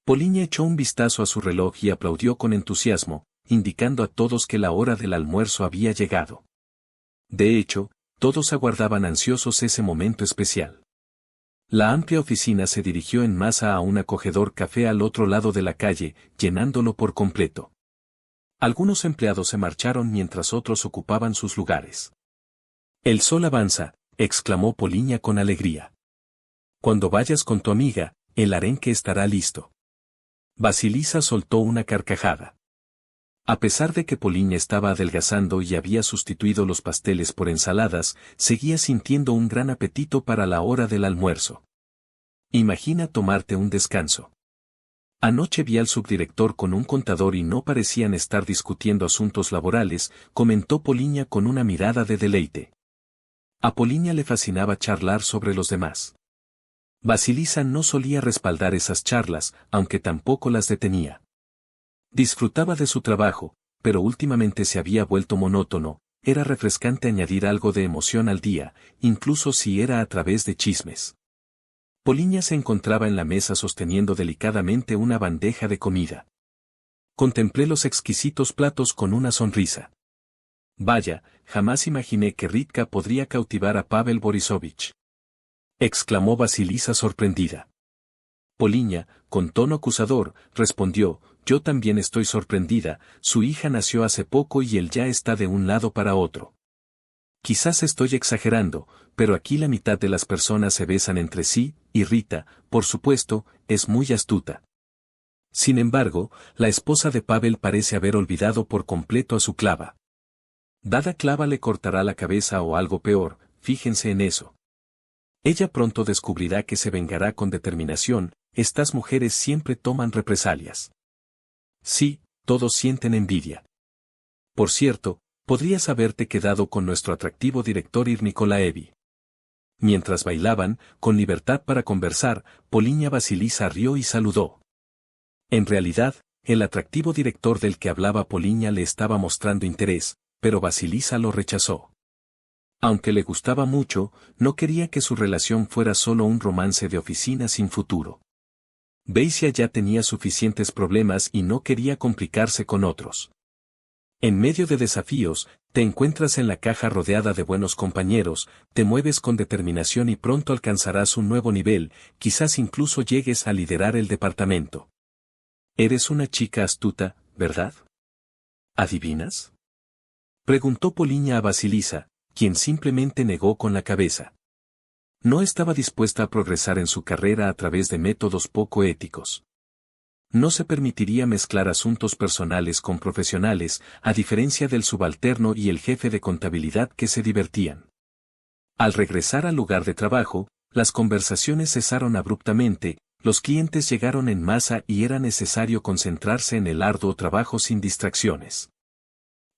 Poliña echó un vistazo a su reloj y aplaudió con entusiasmo, indicando a todos que la hora del almuerzo había llegado. De hecho, todos aguardaban ansiosos ese momento especial. La amplia oficina se dirigió en masa a un acogedor café al otro lado de la calle, llenándolo por completo. Algunos empleados se marcharon mientras otros ocupaban sus lugares. «El sol avanza», exclamó Poliña con alegría. «Cuando vayas con tu amiga, el arenque estará listo». Basilisa soltó una carcajada. A pesar de que Poliña estaba adelgazando y había sustituido los pasteles por ensaladas, seguía sintiendo un gran apetito para la hora del almuerzo. Imagina tomarte un descanso. Anoche vi al subdirector con un contador y no parecían estar discutiendo asuntos laborales, comentó Poliña con una mirada de deleite. A Poliña le fascinaba charlar sobre los demás. Basilisa no solía respaldar esas charlas, aunque tampoco las detenía. Disfrutaba de su trabajo, pero últimamente se había vuelto monótono, era refrescante añadir algo de emoción al día, incluso si era a través de chismes. Poliña se encontraba en la mesa sosteniendo delicadamente una bandeja de comida. Contemplé los exquisitos platos con una sonrisa. Vaya, jamás imaginé que Ritka podría cautivar a Pavel Borisovich. Exclamó Basilisa sorprendida. Poliña, con tono acusador, respondió, yo también estoy sorprendida, su hija nació hace poco y él ya está de un lado para otro. Quizás estoy exagerando, pero aquí la mitad de las personas se besan entre sí, y Rita, por supuesto, es muy astuta. Sin embargo, la esposa de Pavel parece haber olvidado por completo a su clava. Dada clava le cortará la cabeza o algo peor, fíjense en eso. Ella pronto descubrirá que se vengará con determinación, estas mujeres siempre toman represalias. Sí, todos sienten envidia. Por cierto, podrías haberte quedado con nuestro atractivo director Ir Nikolaevi. Mientras bailaban, con libertad para conversar, Poliña Basilisa rió y saludó. En realidad, el atractivo director del que hablaba Poliña le estaba mostrando interés, pero Basilisa lo rechazó. Aunque le gustaba mucho, no quería que su relación fuera solo un romance de oficina sin futuro. Beisia ya tenía suficientes problemas y no quería complicarse con otros. En medio de desafíos, te encuentras en la caja rodeada de buenos compañeros, te mueves con determinación y pronto alcanzarás un nuevo nivel, quizás incluso llegues a liderar el departamento. Eres una chica astuta, ¿verdad? ¿Adivinas? Preguntó Poliña a Basilisa, quien simplemente negó con la cabeza. No estaba dispuesta a progresar en su carrera a través de métodos poco éticos. No se permitiría mezclar asuntos personales con profesionales, a diferencia del subalterno y el jefe de contabilidad que se divertían. Al regresar al lugar de trabajo, las conversaciones cesaron abruptamente, los clientes llegaron en masa y era necesario concentrarse en el arduo trabajo sin distracciones.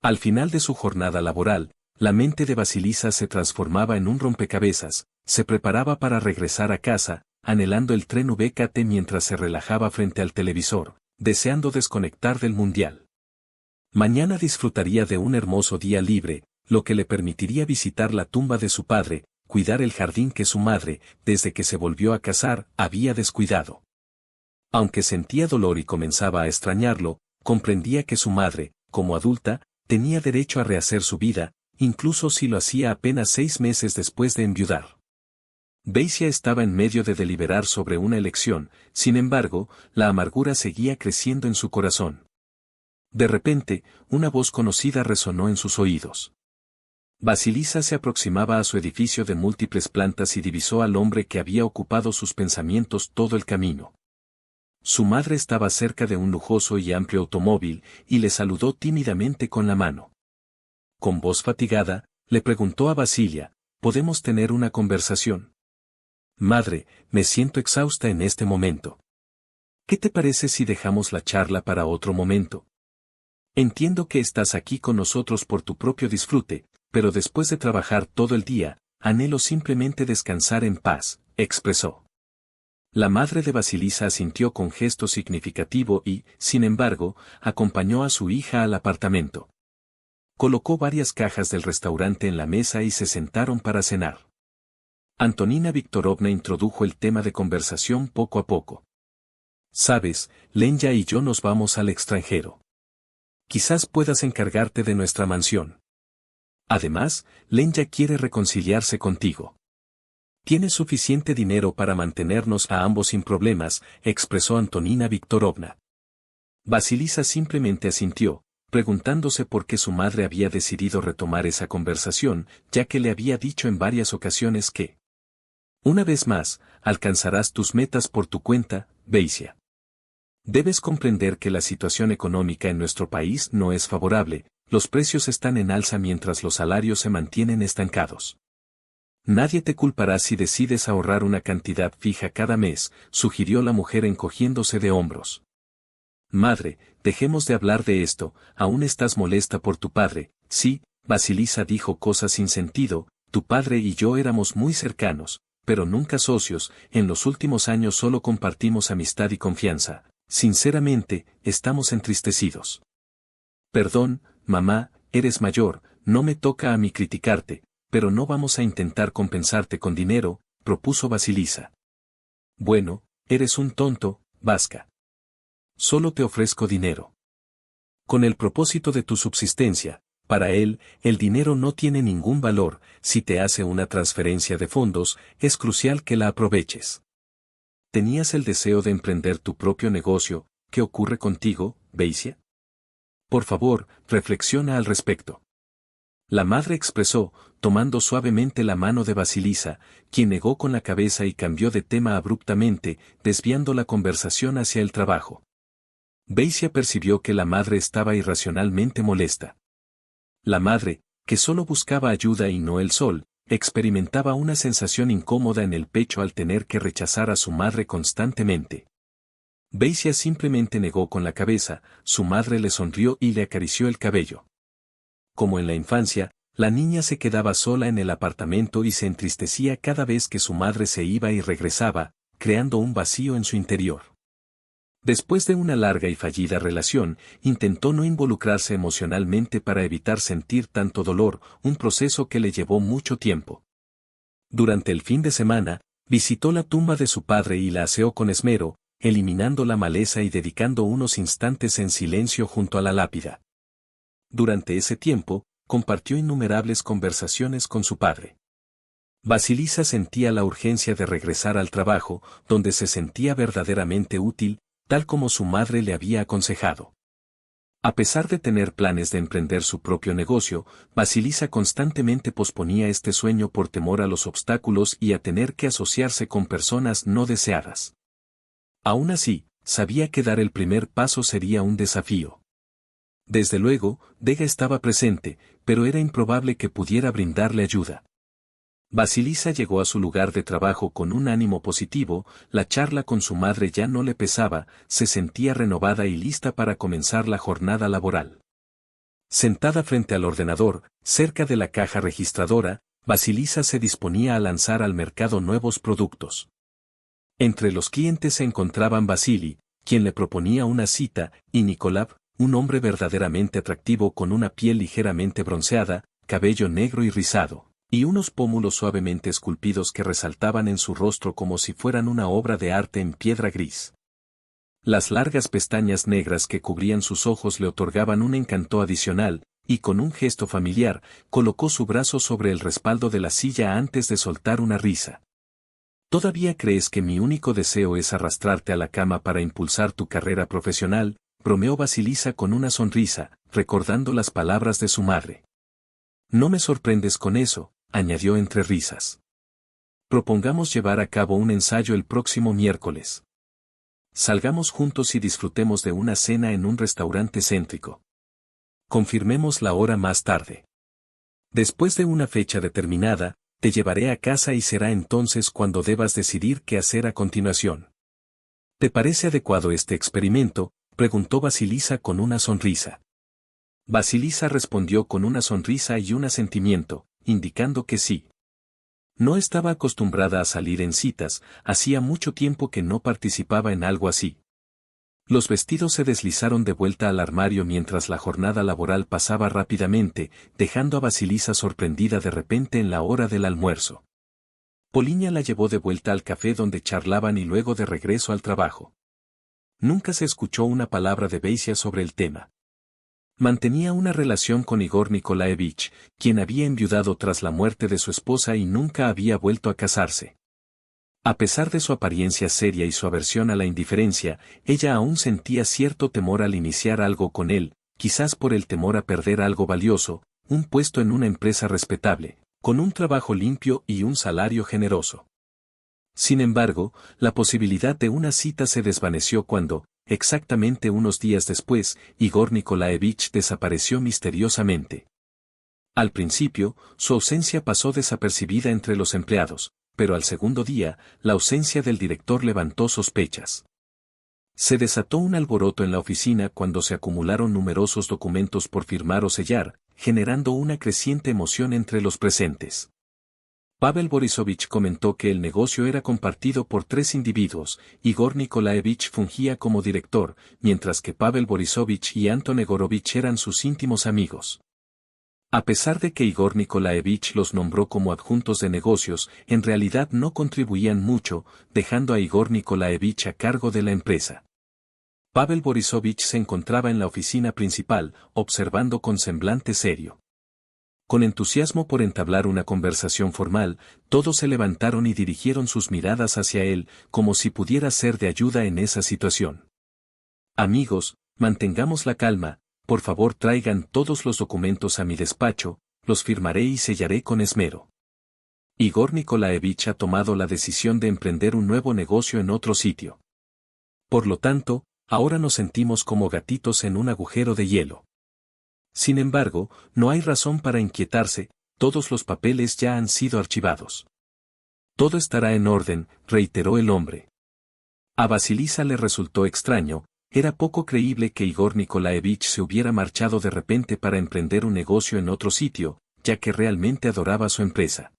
Al final de su jornada laboral, la mente de Basilisa se transformaba en un rompecabezas, se preparaba para regresar a casa, anhelando el tren VKT mientras se relajaba frente al televisor, deseando desconectar del mundial. Mañana disfrutaría de un hermoso día libre, lo que le permitiría visitar la tumba de su padre, cuidar el jardín que su madre, desde que se volvió a casar, había descuidado. Aunque sentía dolor y comenzaba a extrañarlo, comprendía que su madre, como adulta, tenía derecho a rehacer su vida, incluso si lo hacía apenas 6 meses después de enviudar. Beisia estaba en medio de deliberar sobre una elección, sin embargo, la amargura seguía creciendo en su corazón. De repente, una voz conocida resonó en sus oídos. Basilisa se aproximaba a su edificio de múltiples plantas y divisó al hombre que había ocupado sus pensamientos todo el camino. Su madre estaba cerca de un lujoso y amplio automóvil, y le saludó tímidamente con la mano. Con voz fatigada, le preguntó a Basilia, ¿podemos tener una conversación? Madre, me siento exhausta en este momento. ¿Qué te parece si dejamos la charla para otro momento? Entiendo que estás aquí con nosotros por tu propio disfrute, pero después de trabajar todo el día, anhelo simplemente descansar en paz, expresó. La madre de Basilisa asintió con gesto significativo y, sin embargo, acompañó a su hija al apartamento. Colocó varias cajas del restaurante en la mesa y se sentaron para cenar. Antonina Viktorovna introdujo el tema de conversación poco a poco. Sabes, Lenya y yo nos vamos al extranjero. Quizás puedas encargarte de nuestra mansión. Además, Lenya quiere reconciliarse contigo. Tienes suficiente dinero para mantenernos a ambos sin problemas, expresó Antonina Viktorovna. Vasilisa simplemente asintió, preguntándose por qué su madre había decidido retomar esa conversación, ya que le había dicho en varias ocasiones que una vez más, alcanzarás tus metas por tu cuenta, Beisia. Debes comprender que la situación económica en nuestro país no es favorable, los precios están en alza mientras los salarios se mantienen estancados. Nadie te culpará si decides ahorrar una cantidad fija cada mes, sugirió la mujer encogiéndose de hombros. Madre, dejemos de hablar de esto, aún estás molesta por tu padre. Sí, Vasilisa dijo cosas sin sentido, tu padre y yo éramos muy cercanos, pero nunca socios, en los últimos años solo compartimos amistad y confianza. Sinceramente, estamos entristecidos. Perdón, mamá, eres mayor, no me toca a mí criticarte, pero no vamos a intentar compensarte con dinero, propuso Vasilisa. Bueno, eres un tonto, Vaska. Solo te ofrezco dinero. Con el propósito de tu subsistencia, para él, el dinero no tiene ningún valor, si te hace una transferencia de fondos, es crucial que la aproveches. ¿Tenías el deseo de emprender tu propio negocio? ¿Qué ocurre contigo, Beisia? Por favor, reflexiona al respecto. La madre expresó, tomando suavemente la mano de Vasilisa, quien negó con la cabeza y cambió de tema abruptamente, desviando la conversación hacia el trabajo. Beisia percibió que la madre estaba irracionalmente molesta. La madre, que solo buscaba ayuda y no el sol, experimentaba una sensación incómoda en el pecho al tener que rechazar a su madre constantemente. Beisia simplemente negó con la cabeza, su madre le sonrió y le acarició el cabello. Como en la infancia, la niña se quedaba sola en el apartamento y se entristecía cada vez que su madre se iba y regresaba, creando un vacío en su interior. Después de una larga y fallida relación, intentó no involucrarse emocionalmente para evitar sentir tanto dolor, un proceso que le llevó mucho tiempo. Durante el fin de semana, visitó la tumba de su padre y la aseó con esmero, eliminando la maleza y dedicando unos instantes en silencio junto a la lápida. Durante ese tiempo, compartió innumerables conversaciones con su padre. Vasilisa sentía la urgencia de regresar al trabajo, donde se sentía verdaderamente útil, tal como su madre le había aconsejado. A pesar de tener planes de emprender su propio negocio, Vasilisa constantemente posponía este sueño por temor a los obstáculos y a tener que asociarse con personas no deseadas. Aún así, sabía que dar el primer paso sería un desafío. Desde luego, Vega estaba presente, pero era improbable que pudiera brindarle ayuda. Vasilisa llegó a su lugar de trabajo con un ánimo positivo, la charla con su madre ya no le pesaba, se sentía renovada y lista para comenzar la jornada laboral. Sentada frente al ordenador, cerca de la caja registradora, Vasilisa se disponía a lanzar al mercado nuevos productos. Entre los clientes se encontraban Vasili, quien le proponía una cita, y Nikolaj, un hombre verdaderamente atractivo con una piel ligeramente bronceada, cabello negro y rizado, y unos pómulos suavemente esculpidos que resaltaban en su rostro como si fueran una obra de arte en piedra gris. Las largas pestañas negras que cubrían sus ojos le otorgaban un encanto adicional, y con un gesto familiar, colocó su brazo sobre el respaldo de la silla antes de soltar una risa. ¿Todavía crees que mi único deseo es arrastrarte a la cama para impulsar tu carrera profesional?, bromeó Vasilisa con una sonrisa, recordando las palabras de su madre. No me sorprendes con eso, añadió entre risas. Propongamos llevar a cabo un ensayo el próximo miércoles. Salgamos juntos y disfrutemos de una cena en un restaurante céntrico. Confirmemos la hora más tarde. Después de una fecha determinada, te llevaré a casa y será entonces cuando debas decidir qué hacer a continuación. ¿Te parece adecuado este experimento?, preguntó Vasilisa con una sonrisa. Vasilisa respondió con una sonrisa y un asentimiento, indicando que sí. No estaba acostumbrada a salir en citas, hacía mucho tiempo que no participaba en algo así. Los vestidos se deslizaron de vuelta al armario mientras la jornada laboral pasaba rápidamente, dejando a Vasilisa sorprendida de repente en la hora del almuerzo. Poliña la llevó de vuelta al café donde charlaban y luego de regreso al trabajo. Nunca se escuchó una palabra de Basia sobre el tema. Mantenía una relación con Igor Nikolaevich, quien había enviudado tras la muerte de su esposa y nunca había vuelto a casarse. A pesar de su apariencia seria y su aversión a la indiferencia, ella aún sentía cierto temor al iniciar algo con él, quizás por el temor a perder algo valioso, un puesto en una empresa respetable, con un trabajo limpio y un salario generoso. Sin embargo, la posibilidad de una cita se desvaneció cuando, exactamente unos días después, Igor Nikolaevich desapareció misteriosamente. Al principio, su ausencia pasó desapercibida entre los empleados, pero al segundo día, la ausencia del director levantó sospechas. Se desató un alboroto en la oficina cuando se acumularon numerosos documentos por firmar o sellar, generando una creciente emoción entre los presentes. Pavel Borisovich comentó que el negocio era compartido por 3 individuos. Igor Nikolaevich fungía como director, mientras que Pavel Borisovich y Anton Egorovich eran sus íntimos amigos. A pesar de que Igor Nikolaevich los nombró como adjuntos de negocios, en realidad no contribuían mucho, dejando a Igor Nikolaevich a cargo de la empresa. Pavel Borisovich se encontraba en la oficina principal, observando con semblante serio. Con entusiasmo por entablar una conversación formal, todos se levantaron y dirigieron sus miradas hacia él, como si pudiera ser de ayuda en esa situación. Amigos, mantengamos la calma, por favor traigan todos los documentos a mi despacho, los firmaré y sellaré con esmero. Igor Nikolaevich ha tomado la decisión de emprender un nuevo negocio en otro sitio. Por lo tanto, ahora nos sentimos como gatitos en un agujero de hielo. Sin embargo, no hay razón para inquietarse, todos los papeles ya han sido archivados. Todo estará en orden, reiteró el hombre. A Vasilisa le resultó extraño, era poco creíble que Igor Nikolaevich se hubiera marchado de repente para emprender un negocio en otro sitio, ya que realmente adoraba su empresa.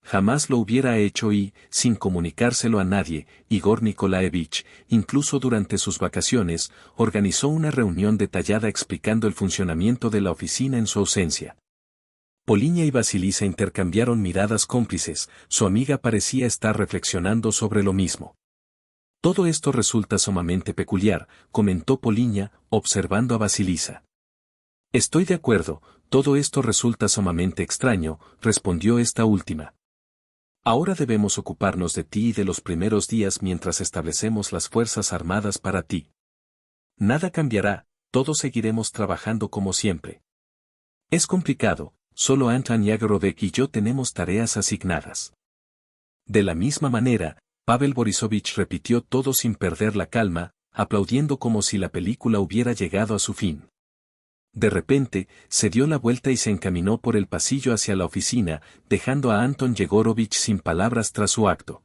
Jamás lo hubiera hecho y, sin comunicárselo a nadie, Igor Nikolaevich, incluso durante sus vacaciones, organizó una reunión detallada explicando el funcionamiento de la oficina en su ausencia. Polinia y Vasilisa intercambiaron miradas cómplices, su amiga parecía estar reflexionando sobre lo mismo. Todo esto resulta sumamente peculiar, comentó Polinia, observando a Vasilisa. Estoy de acuerdo, todo esto resulta sumamente extraño, respondió esta última. Ahora debemos ocuparnos de ti y de los primeros días mientras establecemos las fuerzas armadas para ti. Nada cambiará, todos seguiremos trabajando como siempre. Es complicado, solo Anton Yagorovich y yo tenemos tareas asignadas. De la misma manera, Pavel Borisovich repitió todo sin perder la calma, aplaudiendo como si la película hubiera llegado a su fin. De repente, se dio la vuelta y se encaminó por el pasillo hacia la oficina, dejando a Anton Yegorovich sin palabras tras su acto.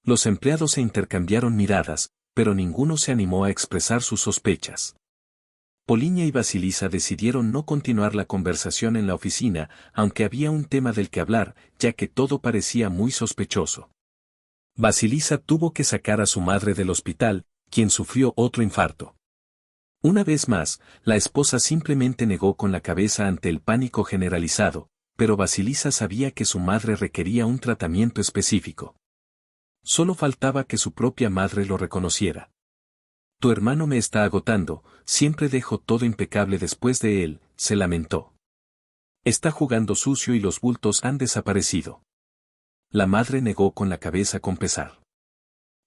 Los empleados se intercambiaron miradas, pero ninguno se animó a expresar sus sospechas. Polinia y Vasilisa decidieron no continuar la conversación en la oficina, aunque había un tema del que hablar, ya que todo parecía muy sospechoso. Vasilisa tuvo que sacar a su madre del hospital, quien sufrió otro infarto. Una vez más, la esposa simplemente negó con la cabeza ante el pánico generalizado, pero Vasilisa sabía que su madre requería un tratamiento específico. Solo faltaba que su propia madre lo reconociera. Tu hermano me está agotando, siempre dejo todo impecable después de él, se lamentó. Está jugando sucio y los bultos han desaparecido. La madre negó con la cabeza con pesar.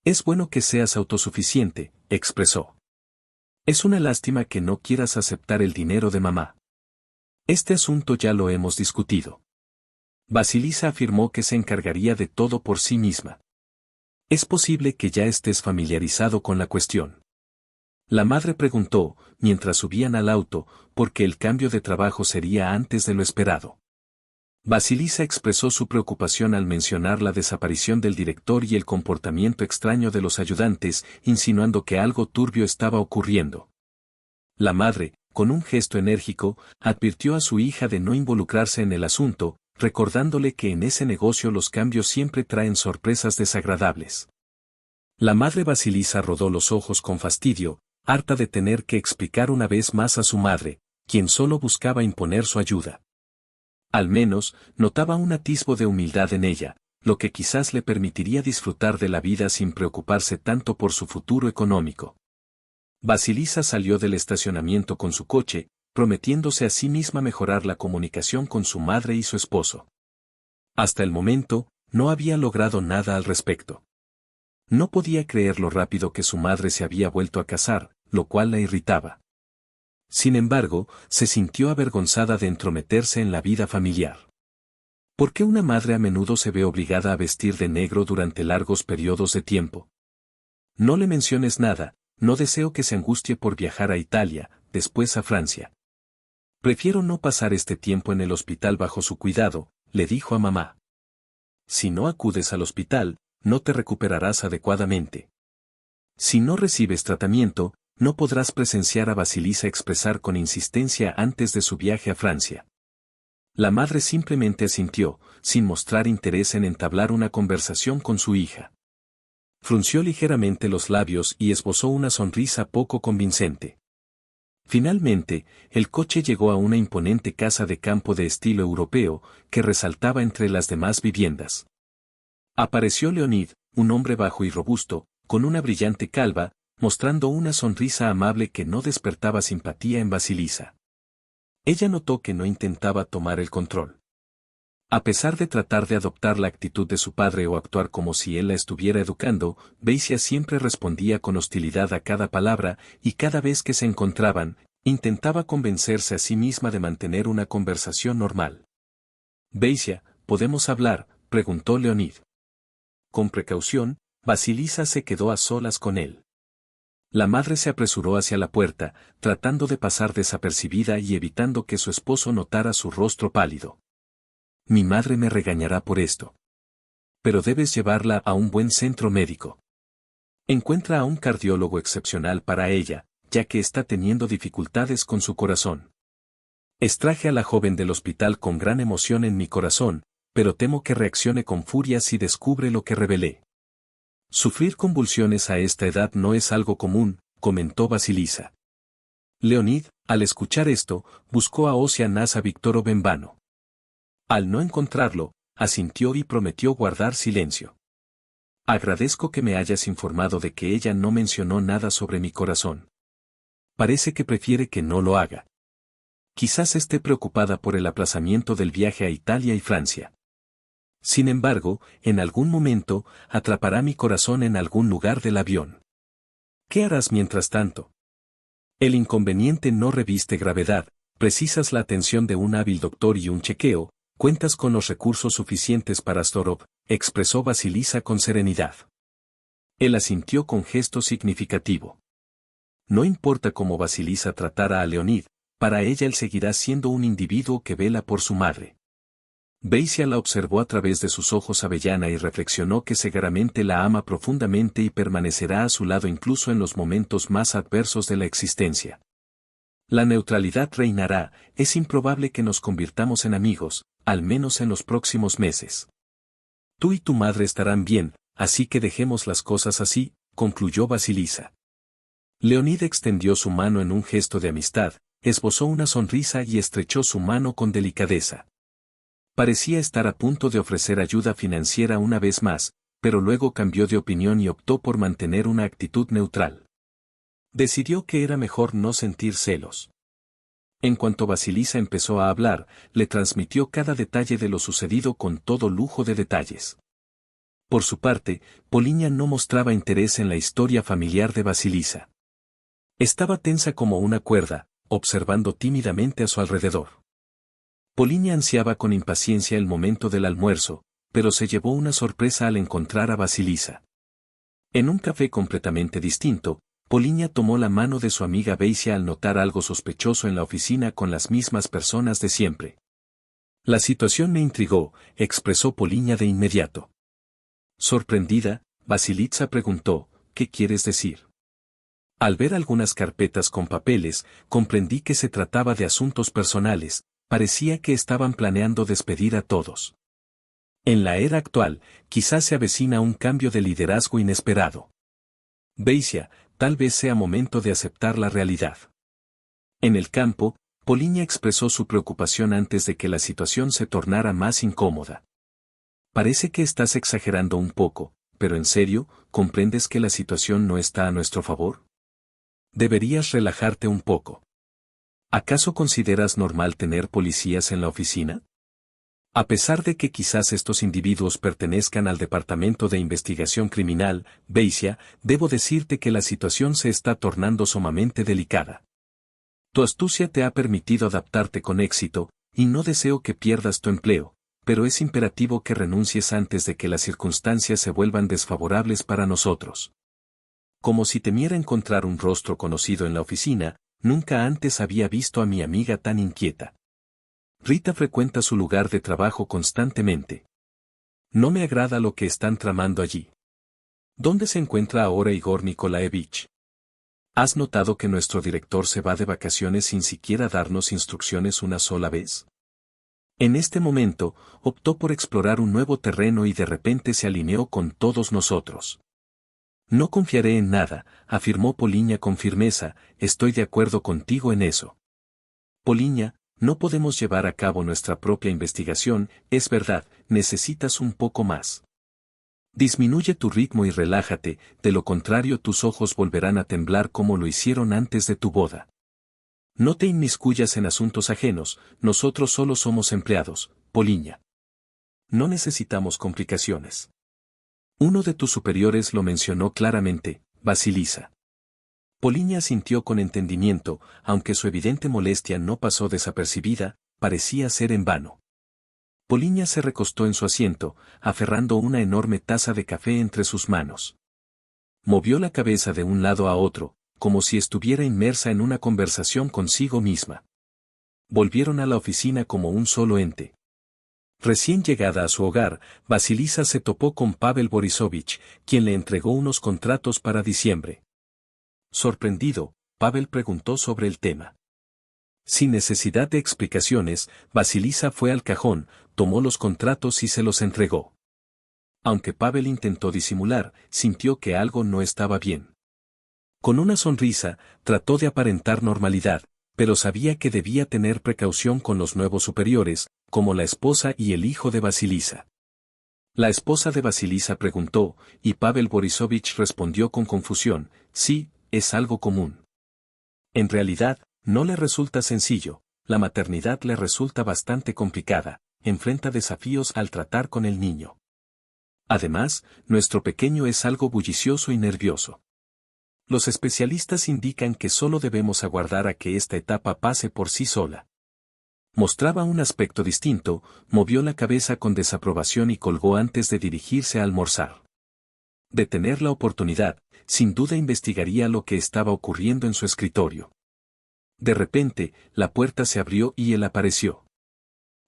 Es bueno que seas autosuficiente, expresó. Es una lástima que no quieras aceptar el dinero de mamá. Este asunto ya lo hemos discutido. Vasilisa afirmó que se encargaría de todo por sí misma. Es posible que ya estés familiarizado con la cuestión. La madre preguntó, mientras subían al auto, porque el cambio de trabajo sería antes de lo esperado. Vasilisa expresó su preocupación al mencionar la desaparición del director y el comportamiento extraño de los ayudantes, insinuando que algo turbio estaba ocurriendo. La madre, con un gesto enérgico, advirtió a su hija de no involucrarse en el asunto, recordándole que en ese negocio los cambios siempre traen sorpresas desagradables. La madre Vasilisa rodó los ojos con fastidio, harta de tener que explicar una vez más a su madre, quien solo buscaba imponer su ayuda. Al menos, notaba un atisbo de humildad en ella, lo que quizás le permitiría disfrutar de la vida sin preocuparse tanto por su futuro económico. Basilisa salió del estacionamiento con su coche, prometiéndose a sí misma mejorar la comunicación con su madre y su esposo. Hasta el momento, no había logrado nada al respecto. No podía creer lo rápido que su madre se había vuelto a casar, lo cual la irritaba. Sin embargo, se sintió avergonzada de entrometerse en la vida familiar. ¿Por qué una madre a menudo se ve obligada a vestir de negro durante largos periodos de tiempo? No le menciones nada, no deseo que se angustie por viajar a Italia, después a Francia. Prefiero no pasar este tiempo en el hospital bajo su cuidado, le dijo a mamá. Si no acudes al hospital, no te recuperarás adecuadamente. Si no recibes tratamiento, no podrás presenciar a Basilisa expresar con insistencia antes de su viaje a Francia. La madre simplemente asintió, sin mostrar interés en entablar una conversación con su hija. Frunció ligeramente los labios y esbozó una sonrisa poco convincente. Finalmente, el coche llegó a una imponente casa de campo de estilo europeo, que resaltaba entre las demás viviendas. Apareció Leonid, un hombre bajo y robusto, con una brillante calva, mostrando una sonrisa amable que no despertaba simpatía en Basilisa. Ella notó que no intentaba tomar el control. A pesar de tratar de adoptar la actitud de su padre o actuar como si él la estuviera educando, Beisia siempre respondía con hostilidad a cada palabra, y cada vez que se encontraban, intentaba convencerse a sí misma de mantener una conversación normal. «Beisia, ¿podemos hablar?», preguntó Leonid. Con precaución, Basilisa se quedó a solas con él. La madre se apresuró hacia la puerta, tratando de pasar desapercibida y evitando que su esposo notara su rostro pálido. «Mi madre me regañará por esto. Pero debes llevarla a un buen centro médico. Encuentra a un cardiólogo excepcional para ella, ya que está teniendo dificultades con su corazón. Extraje a la joven del hospital con gran emoción en mi corazón, pero temo que reaccione con furia si descubre lo que revelé. Sufrir convulsiones a esta edad no es algo común», comentó Basilisa. Leonid, al escuchar esto, buscó a Osia Nasa Victoro en vano. Al no encontrarlo, asintió y prometió guardar silencio. «Agradezco que me hayas informado de que ella no mencionó nada sobre mi corazón. Parece que prefiere que no lo haga. Quizás esté preocupada por el aplazamiento del viaje a Italia y Francia. Sin embargo, en algún momento, atrapará mi corazón en algún lugar del avión. ¿Qué harás mientras tanto? El inconveniente no reviste gravedad, precisas la atención de un hábil doctor y un chequeo, cuentas con los recursos suficientes para Storov», expresó Basilisa con serenidad. Él asintió con gesto significativo. No importa cómo Basilisa tratara a Leonid, para ella él seguirá siendo un individuo que vela por su madre. Beisia la observó a través de sus ojos avellana y reflexionó que seguramente la ama profundamente y permanecerá a su lado incluso en los momentos más adversos de la existencia. La neutralidad reinará, es improbable que nos convirtamos en amigos, al menos en los próximos meses. Tú y tu madre estarán bien, así que dejemos las cosas así, concluyó Basilisa. Leonid extendió su mano en un gesto de amistad, esbozó una sonrisa y estrechó su mano con delicadeza. Parecía estar a punto de ofrecer ayuda financiera una vez más, pero luego cambió de opinión y optó por mantener una actitud neutral. Decidió que era mejor no sentir celos. En cuanto Basilisa empezó a hablar, le transmitió cada detalle de lo sucedido con todo lujo de detalles. Por su parte, Poliña no mostraba interés en la historia familiar de Basilisa. Estaba tensa como una cuerda, observando tímidamente a su alrededor. Poliña ansiaba con impaciencia el momento del almuerzo, pero se llevó una sorpresa al encontrar a Basilisa. En un café completamente distinto, Poliña tomó la mano de su amiga Beisia al notar algo sospechoso en la oficina con las mismas personas de siempre. «La situación me intrigó», expresó Poliña de inmediato. Sorprendida, Basilisa preguntó, «¿Qué quieres decir?». Al ver algunas carpetas con papeles, comprendí que se trataba de asuntos personales, parecía que estaban planeando despedir a todos. En la era actual, quizás se avecina un cambio de liderazgo inesperado. Beisia, tal vez sea momento de aceptar la realidad. En el campo, Poliña expresó su preocupación antes de que la situación se tornara más incómoda. Parece que estás exagerando un poco, pero en serio, ¿comprendes que la situación no está a nuestro favor? Deberías relajarte un poco. ¿Acaso consideras normal tener policías en la oficina? A pesar de que quizás estos individuos pertenezcan al Departamento de Investigación Criminal, Beisia, debo decirte que la situación se está tornando sumamente delicada. Tu astucia te ha permitido adaptarte con éxito, y no deseo que pierdas tu empleo, pero es imperativo que renuncies antes de que las circunstancias se vuelvan desfavorables para nosotros. Como si temiera encontrar un rostro conocido en la oficina, nunca antes había visto a mi amiga tan inquieta. Rita frecuenta su lugar de trabajo constantemente. No me agrada lo que están tramando allí. ¿Dónde se encuentra ahora Igor Nikolaevich? ¿Has notado que nuestro director se va de vacaciones sin siquiera darnos instrucciones una sola vez? En este momento, optó por explorar un nuevo terreno y de repente se alineó con todos nosotros. No confiaré en nada, afirmó Poliña con firmeza, estoy de acuerdo contigo en eso. Poliña, no podemos llevar a cabo nuestra propia investigación, es verdad, necesitas un poco más. Disminuye tu ritmo y relájate, de lo contrario tus ojos volverán a temblar como lo hicieron antes de tu boda. No te inmiscuyas en asuntos ajenos, nosotros solo somos empleados, Poliña. No necesitamos complicaciones. Uno de tus superiores lo mencionó claramente, Vasilisa. Poliña asintió con entendimiento, aunque su evidente molestia no pasó desapercibida, parecía ser en vano. Poliña se recostó en su asiento, aferrando una enorme taza de café entre sus manos. Movió la cabeza de un lado a otro, como si estuviera inmersa en una conversación consigo misma. Volvieron a la oficina como un solo ente. Recién llegada a su hogar, Vasilisa se topó con Pavel Borisovich, quien le entregó unos contratos para diciembre. Sorprendido, Pavel preguntó sobre el tema. Sin necesidad de explicaciones, Vasilisa fue al cajón, tomó los contratos y se los entregó. Aunque Pavel intentó disimular, sintió que algo no estaba bien. Con una sonrisa, trató de aparentar normalidad, pero sabía que debía tener precaución con los nuevos superiores, como la esposa y el hijo de Vasilisa. La esposa de Vasilisa preguntó, y Pavel Borisovich respondió con confusión, sí, es algo común. En realidad, no le resulta sencillo, la maternidad le resulta bastante complicada, enfrenta desafíos al tratar con el niño. Además, nuestro pequeño es algo bullicioso y nervioso. Los especialistas indican que solo debemos aguardar a que esta etapa pase por sí sola. Mostraba un aspecto distinto, movió la cabeza con desaprobación y colgó antes de dirigirse a almorzar. De tener la oportunidad, sin duda investigaría lo que estaba ocurriendo en su escritorio. De repente, la puerta se abrió y él apareció.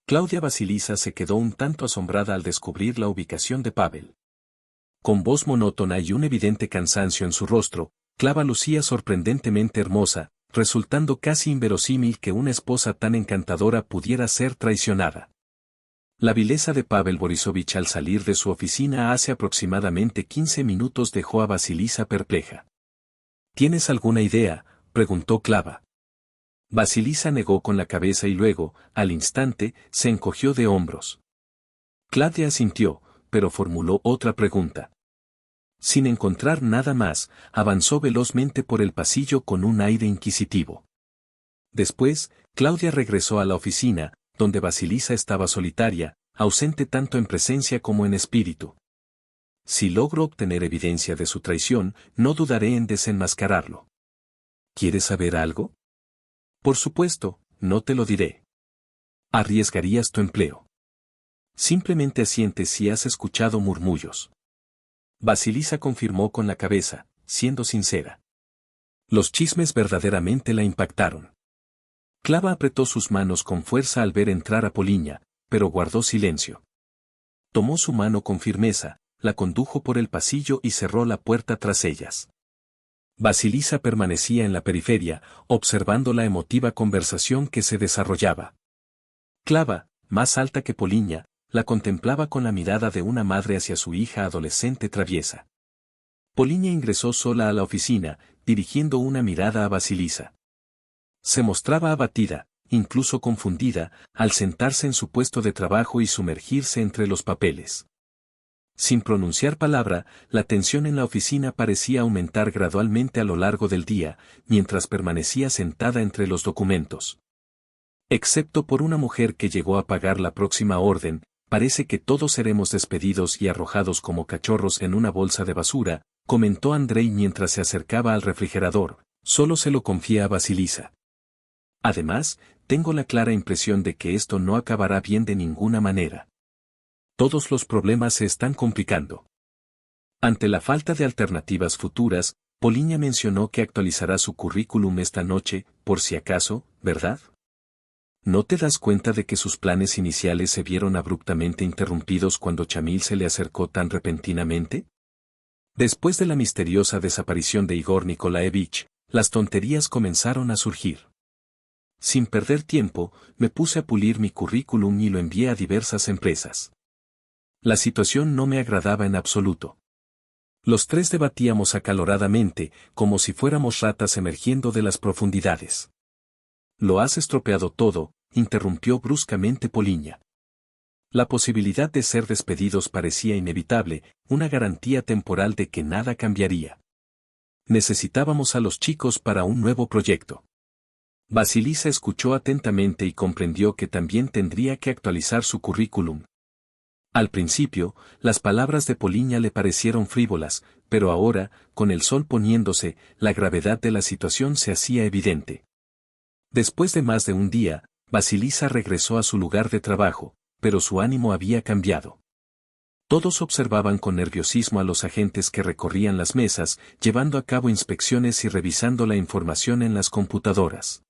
Claudia Vasilisa se quedó un tanto asombrada al descubrir la ubicación de Pavel. Con voz monótona y un evidente cansancio en su rostro, Clava lucía sorprendentemente hermosa, resultando casi inverosímil que una esposa tan encantadora pudiera ser traicionada. La vileza de Pavel Borisovich al salir de su oficina hace aproximadamente 15 minutos dejó a Vasilisa perpleja. ¿Tienes alguna idea?, preguntó Clava. Vasilisa negó con la cabeza y luego, al instante, se encogió de hombros. Claudia asintió, pero formuló otra pregunta. Sin encontrar nada más, avanzó velozmente por el pasillo con un aire inquisitivo. Después, Claudia regresó a la oficina, donde Vasilisa estaba solitaria, ausente tanto en presencia como en espíritu. Si logro obtener evidencia de su traición, no dudaré en desenmascararlo. ¿Quieres saber algo? Por supuesto, no te lo diré. Arriesgarías tu empleo. Simplemente asiente si has escuchado murmullos. Vasilisa confirmó con la cabeza, siendo sincera. Los chismes verdaderamente la impactaron. Clava apretó sus manos con fuerza al ver entrar a Poliña, pero guardó silencio. Tomó su mano con firmeza, la condujo por el pasillo y cerró la puerta tras ellas. Vasilisa permanecía en la periferia, observando la emotiva conversación que se desarrollaba. Clava, más alta que Poliña, la contemplaba con la mirada de una madre hacia su hija adolescente traviesa. Poliña ingresó sola a la oficina, dirigiendo una mirada a Vasilisa. Se mostraba abatida, incluso confundida, al sentarse en su puesto de trabajo y sumergirse entre los papeles. Sin pronunciar palabra, la tensión en la oficina parecía aumentar gradualmente a lo largo del día, mientras permanecía sentada entre los documentos. Excepto por una mujer que llegó a pagar la próxima orden, parece que todos seremos despedidos y arrojados como cachorros en una bolsa de basura, comentó Andrei mientras se acercaba al refrigerador. Solo se lo confía a Vasilisa. Además, tengo la clara impresión de que esto no acabará bien de ninguna manera. Todos los problemas se están complicando. Ante la falta de alternativas futuras, Poliña mencionó que actualizará su currículum esta noche, por si acaso, ¿verdad? ¿No te das cuenta de que sus planes iniciales se vieron abruptamente interrumpidos cuando Chamil se le acercó tan repentinamente? Después de la misteriosa desaparición de Igor Nikolaevich, las tonterías comenzaron a surgir. Sin perder tiempo, me puse a pulir mi currículum y lo envié a diversas empresas. La situación no me agradaba en absoluto. Los tres debatíamos acaloradamente, como si fuéramos ratas emergiendo de las profundidades. «Lo has estropeado todo», interrumpió bruscamente Poliña. La posibilidad de ser despedidos parecía inevitable, una garantía temporal de que nada cambiaría. Necesitábamos a los chicos para un nuevo proyecto. Vasilisa escuchó atentamente y comprendió que también tendría que actualizar su currículum. Al principio, las palabras de Poliña le parecieron frívolas, pero ahora, con el sol poniéndose, la gravedad de la situación se hacía evidente. Después de más de un día, Vasilisa regresó a su lugar de trabajo, pero su ánimo había cambiado. Todos observaban con nerviosismo a los agentes que recorrían las mesas, llevando a cabo inspecciones y revisando la información en las computadoras.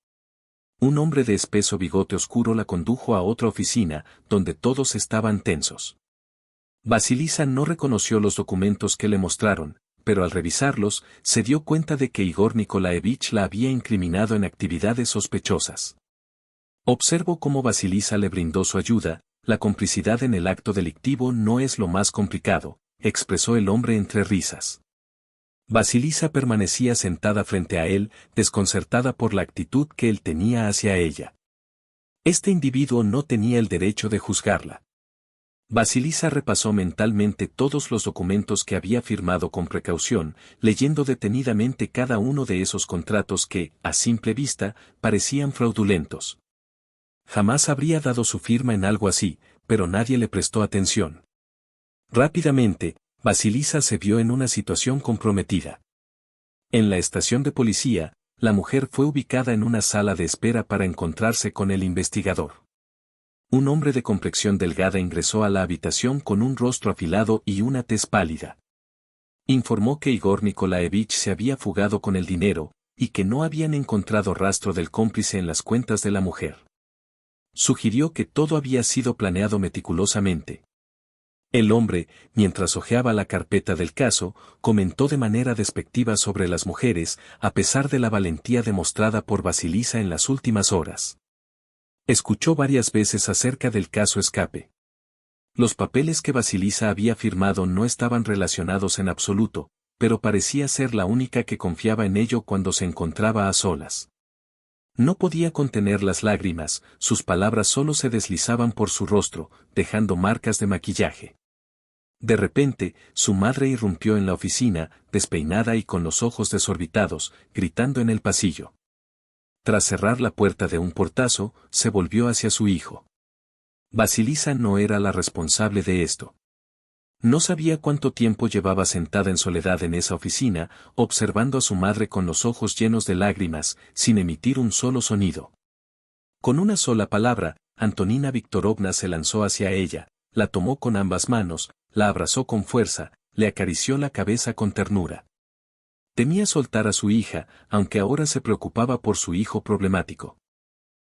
Un hombre de espeso bigote oscuro la condujo a otra oficina, donde todos estaban tensos. Vasilisa no reconoció los documentos que le mostraron, pero al revisarlos, se dio cuenta de que Igor Nikolaevich la había incriminado en actividades sospechosas. Observo cómo Vasilisa le brindó su ayuda. La complicidad en el acto delictivo no es lo más complicado, expresó el hombre entre risas. Vasilisa permanecía sentada frente a él, desconcertada por la actitud que él tenía hacia ella. Este individuo no tenía el derecho de juzgarla. Vasilisa repasó mentalmente todos los documentos que había firmado con precaución, leyendo detenidamente cada uno de esos contratos que, a simple vista, parecían fraudulentos. Jamás habría dado su firma en algo así, pero nadie le prestó atención. Rápidamente, Vasilisa se vio en una situación comprometida. En la estación de policía, la mujer fue ubicada en una sala de espera para encontrarse con el investigador. Un hombre de complexión delgada ingresó a la habitación con un rostro afilado y una tez pálida. Informó que Igor Nikolaevich se había fugado con el dinero, y que no habían encontrado rastro del cómplice en las cuentas de la mujer. Sugirió que todo había sido planeado meticulosamente. El hombre, mientras hojeaba la carpeta del caso, comentó de manera despectiva sobre las mujeres, a pesar de la valentía demostrada por Vasilisa en las últimas horas. Escuchó varias veces acerca del caso Escape. Los papeles que Vasilisa había firmado no estaban relacionados en absoluto, pero parecía ser la única que confiaba en ello cuando se encontraba a solas. No podía contener las lágrimas, sus palabras solo se deslizaban por su rostro, dejando marcas de maquillaje. De repente, su madre irrumpió en la oficina, despeinada y con los ojos desorbitados, gritando en el pasillo. Tras cerrar la puerta de un portazo, se volvió hacia su hijo. Vasilisa no era la responsable de esto. No sabía cuánto tiempo llevaba sentada en soledad en esa oficina, observando a su madre con los ojos llenos de lágrimas, sin emitir un solo sonido. Con una sola palabra, Antonina Viktorovna se lanzó hacia ella, la tomó con ambas manos, la abrazó con fuerza, le acarició la cabeza con ternura. Temía soltar a su hija, aunque ahora se preocupaba por su hijo problemático.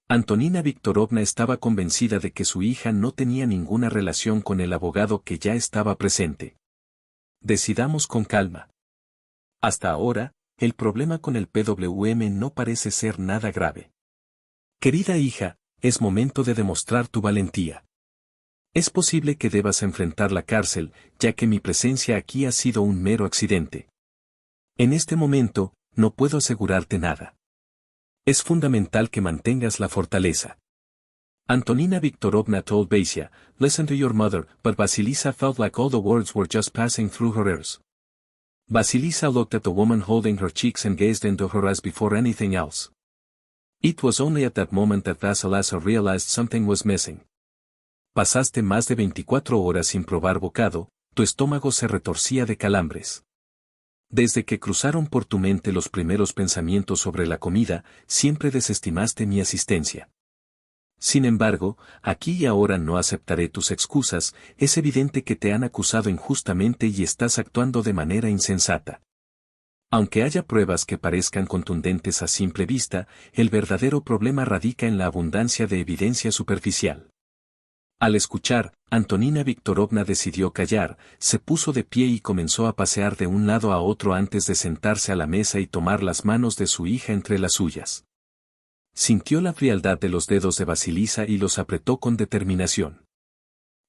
Antonina Viktorovna estaba convencida de que su hija no tenía ninguna relación con el abogado que ya estaba presente. Decidamos con calma. Hasta ahora, el problema con el PWM no parece ser nada grave. Querida hija, es momento de demostrar tu valentía. Es posible que debas enfrentar la cárcel, ya que mi presencia aquí ha sido un mero accidente. En este momento, no puedo asegurarte nada. Es fundamental que mantengas la fortaleza. Antonina Viktorovna told Basia, "Listen to your mother," but Vasilisa felt like all the words were just passing through her ears. Vasilisa looked at the woman holding her cheeks and gazed into her as before anything else. It was only at that moment that Vasilisa realized something was missing. Pasaste más de 24 horas sin probar bocado, tu estómago se retorcía de calambres. Desde que cruzaron por tu mente los primeros pensamientos sobre la comida, siempre desestimaste mi asistencia. Sin embargo, aquí y ahora no aceptaré tus excusas, es evidente que te han acusado injustamente y estás actuando de manera insensata. Aunque haya pruebas que parezcan contundentes a simple vista, el verdadero problema radica en la abundancia de evidencia superficial. Al escuchar, Antonina Viktorovna decidió callar, se puso de pie y comenzó a pasear de un lado a otro antes de sentarse a la mesa y tomar las manos de su hija entre las suyas. Sintió la frialdad de los dedos de Vasilisa y los apretó con determinación.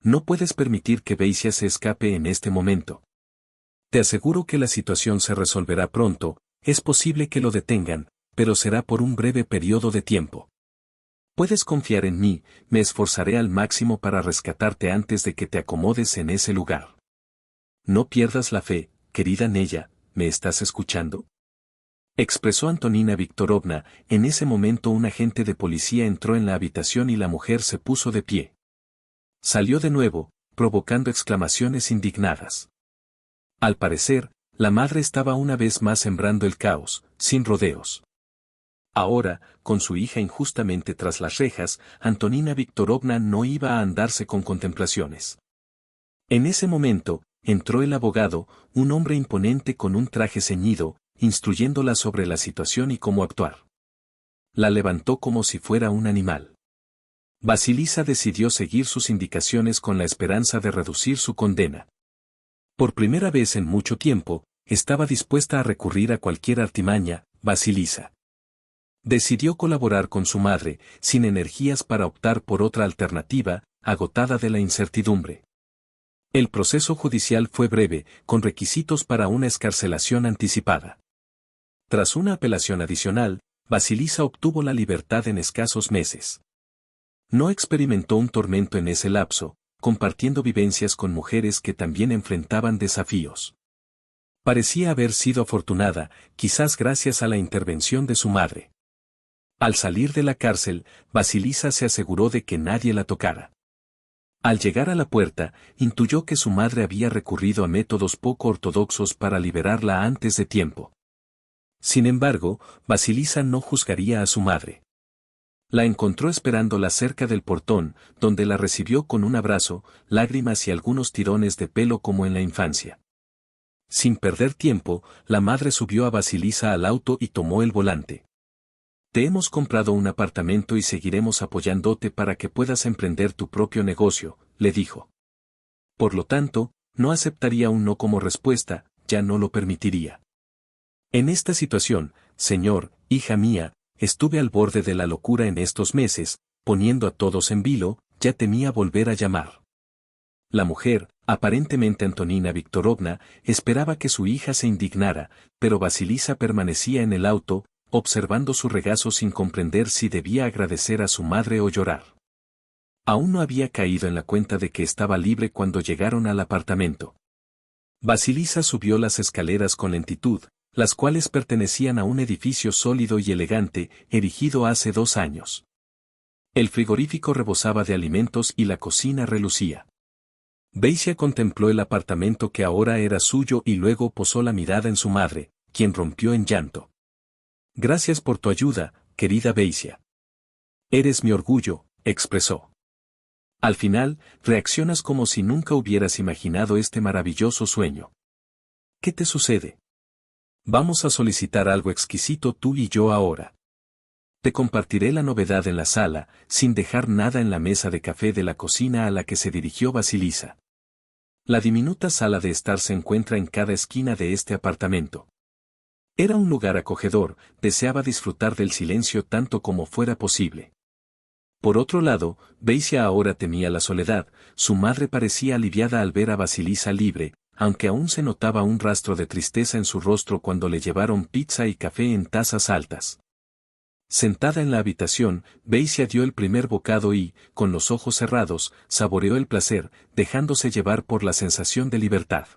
No puedes permitir que Basia se escape en este momento. Te aseguro que la situación se resolverá pronto, es posible que lo detengan, pero será por un breve periodo de tiempo. Puedes confiar en mí, me esforzaré al máximo para rescatarte antes de que te acomodes en ese lugar. No pierdas la fe, querida Nella, ¿me estás escuchando?, expresó Antonina Viktorovna. En ese momento un agente de policía entró en la habitación y la mujer se puso de pie. Salió de nuevo, provocando exclamaciones indignadas. Al parecer, la madre estaba una vez más sembrando el caos, sin rodeos. Ahora, con su hija injustamente tras las rejas, Antonina Viktorovna no iba a andarse con contemplaciones. En ese momento, entró el abogado, un hombre imponente con un traje ceñido, instruyéndola sobre la situación y cómo actuar. La levantó como si fuera un animal. Vasilisa decidió seguir sus indicaciones con la esperanza de reducir su condena. Por primera vez en mucho tiempo, estaba dispuesta a recurrir a cualquier artimaña. Vasilisa decidió colaborar con su madre, sin energías para optar por otra alternativa, agotada de la incertidumbre. El proceso judicial fue breve, con requisitos para una excarcelación anticipada. Tras una apelación adicional, Vasilisa obtuvo la libertad en escasos meses. No experimentó un tormento en ese lapso, compartiendo vivencias con mujeres que también enfrentaban desafíos. Parecía haber sido afortunada, quizás gracias a la intervención de su madre. Al salir de la cárcel, Vasilisa se aseguró de que nadie la tocara. Al llegar a la puerta, intuyó que su madre había recurrido a métodos poco ortodoxos para liberarla antes de tiempo. Sin embargo, Vasilisa no juzgaría a su madre. La encontró esperándola cerca del portón, donde la recibió con un abrazo, lágrimas y algunos tirones de pelo como en la infancia. Sin perder tiempo, la madre subió a Vasilisa al auto y tomó el volante. Te hemos comprado un apartamento y seguiremos apoyándote para que puedas emprender tu propio negocio, le dijo. Por lo tanto, no aceptaría un no como respuesta, ya no lo permitiría. En esta situación, señor, hija mía, estuve al borde de la locura en estos meses, poniendo a todos en vilo, ya temía volver a llamar. La mujer, aparentemente Antonina Viktorovna, esperaba que su hija se indignara, pero Vasilisa permanecía en el auto, observando su regazo sin comprender si debía agradecer a su madre o llorar. Aún no había caído en la cuenta de que estaba libre cuando llegaron al apartamento. Vasilisa subió las escaleras con lentitud, las cuales pertenecían a un edificio sólido y elegante, erigido hace 2 años. El frigorífico rebosaba de alimentos y la cocina relucía. Basia contempló el apartamento que ahora era suyo y luego posó la mirada en su madre, quien rompió en llanto. Gracias por tu ayuda, querida Basia. Eres mi orgullo, expresó. Al final, reaccionas como si nunca hubieras imaginado este maravilloso sueño. ¿Qué te sucede? Vamos a solicitar algo exquisito tú y yo ahora. Te compartiré la novedad en la sala, sin dejar nada en la mesa de café de la cocina a la que se dirigió Vasilisa. La diminuta sala de estar se encuentra en cada esquina de este apartamento. Era un lugar acogedor, deseaba disfrutar del silencio tanto como fuera posible. Por otro lado, Basia ahora temía la soledad, su madre parecía aliviada al ver a Vasilisa libre, aunque aún se notaba un rastro de tristeza en su rostro cuando le llevaron pizza y café en tazas altas. Sentada en la habitación, Beisia dio el primer bocado y, con los ojos cerrados, saboreó el placer, dejándose llevar por la sensación de libertad.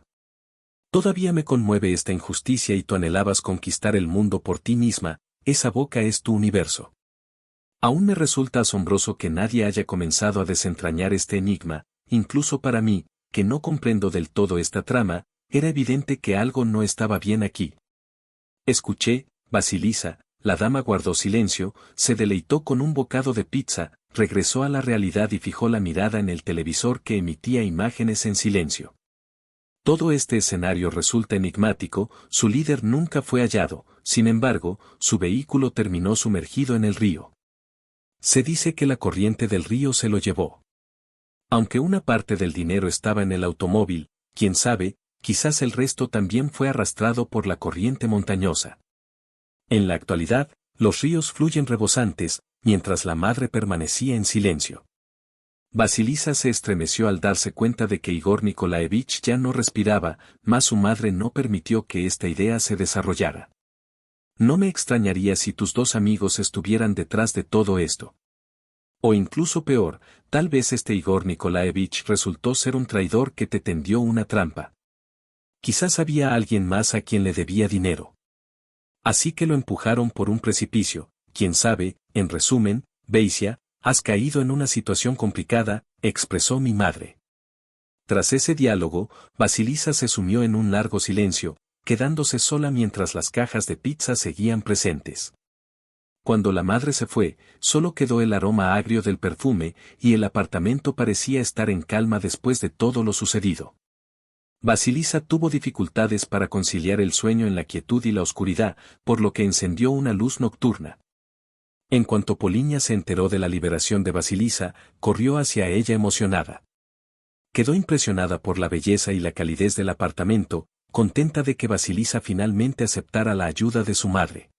Todavía me conmueve esta injusticia y tú anhelabas conquistar el mundo por ti misma, esa boca es tu universo. Aún me resulta asombroso que nadie haya comenzado a desentrañar este enigma, incluso para mí, que no comprendo del todo esta trama, era evidente que algo no estaba bien aquí. Escuché, Basilisa. La dama guardó silencio, se deleitó con un bocado de pizza, regresó a la realidad y fijó la mirada en el televisor que emitía imágenes en silencio. Todo este escenario resulta enigmático, su líder nunca fue hallado, sin embargo, su vehículo terminó sumergido en el río. Se dice que la corriente del río se lo llevó. Aunque una parte del dinero estaba en el automóvil, quién sabe, quizás el resto también fue arrastrado por la corriente montañosa. En la actualidad, los ríos fluyen rebosantes, mientras la madre permanecía en silencio. Basilisa se estremeció al darse cuenta de que Igor Nikolaevich ya no respiraba, mas su madre no permitió que esta idea se desarrollara. No me extrañaría si tus dos amigos estuvieran detrás de todo esto. O incluso peor, tal vez este Igor Nikolaevich resultó ser un traidor que te tendió una trampa. Quizás había alguien más a quien le debía dinero. Así que lo empujaron por un precipicio, quién sabe, en resumen, Beisia, has caído en una situación complicada, expresó mi madre. Tras ese diálogo, Basilisa se sumió en un largo silencio, quedándose sola mientras las cajas de pizza seguían presentes. Cuando la madre se fue, solo quedó el aroma agrio del perfume, y el apartamento parecía estar en calma después de todo lo sucedido. Basilisa tuvo dificultades para conciliar el sueño en la quietud y la oscuridad, por lo que encendió una luz nocturna. En cuanto Poliña se enteró de la liberación de Basilisa, corrió hacia ella emocionada. Quedó impresionada por la belleza y la calidez del apartamento, contenta de que Basilisa finalmente aceptara la ayuda de su madre.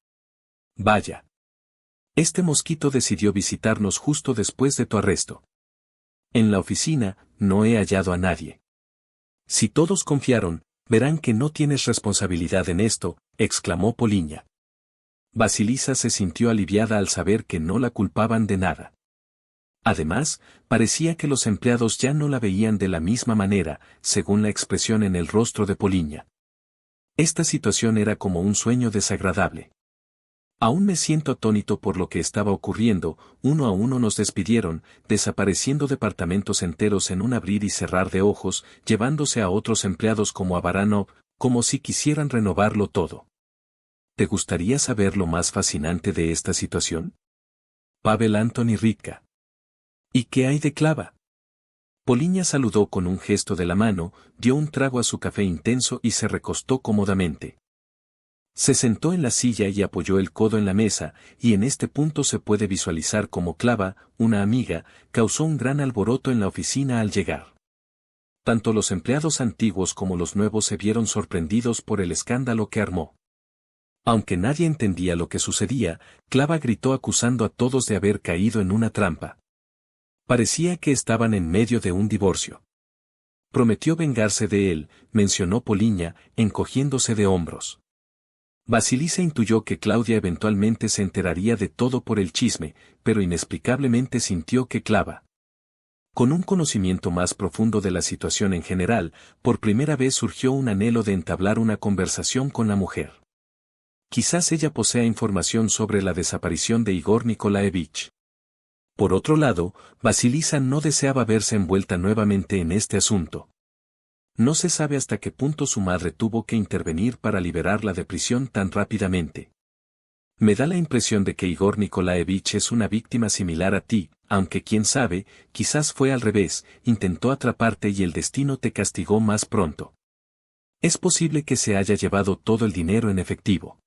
Vaya. Este mosquito decidió visitarnos justo después de tu arresto. En la oficina, no he hallado a nadie. Si todos confiaron, verán que no tienes responsabilidad en esto, exclamó Poliña. Basilisa se sintió aliviada al saber que no la culpaban de nada. Además, parecía que los empleados ya no la veían de la misma manera, según la expresión en el rostro de Poliña. Esta situación era como un sueño desagradable. Aún me siento atónito por lo que estaba ocurriendo, uno a uno nos despidieron, desapareciendo departamentos enteros en un abrir y cerrar de ojos, llevándose a otros empleados como a Baranov, como si quisieran renovarlo todo. ¿Te gustaría saber lo más fascinante de esta situación? Pavel Anthony Ritka. ¿Y qué hay de Klava? Poliña saludó con un gesto de la mano, dio un trago a su café intenso y se recostó cómodamente. Se sentó en la silla y apoyó el codo en la mesa, y en este punto se puede visualizar cómo Klava, una amiga, causó un gran alboroto en la oficina al llegar. Tanto los empleados antiguos como los nuevos se vieron sorprendidos por el escándalo que armó. Aunque nadie entendía lo que sucedía, Klava gritó acusando a todos de haber caído en una trampa. Parecía que estaban en medio de un divorcio. Prometió vengarse de él, mencionó Poliña, encogiéndose de hombros. Basilisa intuyó que Claudia eventualmente se enteraría de todo por el chisme, pero inexplicablemente sintió que Klava, con un conocimiento más profundo de la situación en general, por primera vez surgió un anhelo de entablar una conversación con la mujer. Quizás ella posea información sobre la desaparición de Igor Nikolaevich. Por otro lado, Basilisa no deseaba verse envuelta nuevamente en este asunto. No se sabe hasta qué punto su madre tuvo que intervenir para liberarla de prisión tan rápidamente. Me da la impresión de que Igor Nikolaevich es una víctima similar a ti, aunque quién sabe, quizás fue al revés, intentó atraparte y el destino te castigó más pronto. Es posible que se haya llevado todo el dinero en efectivo.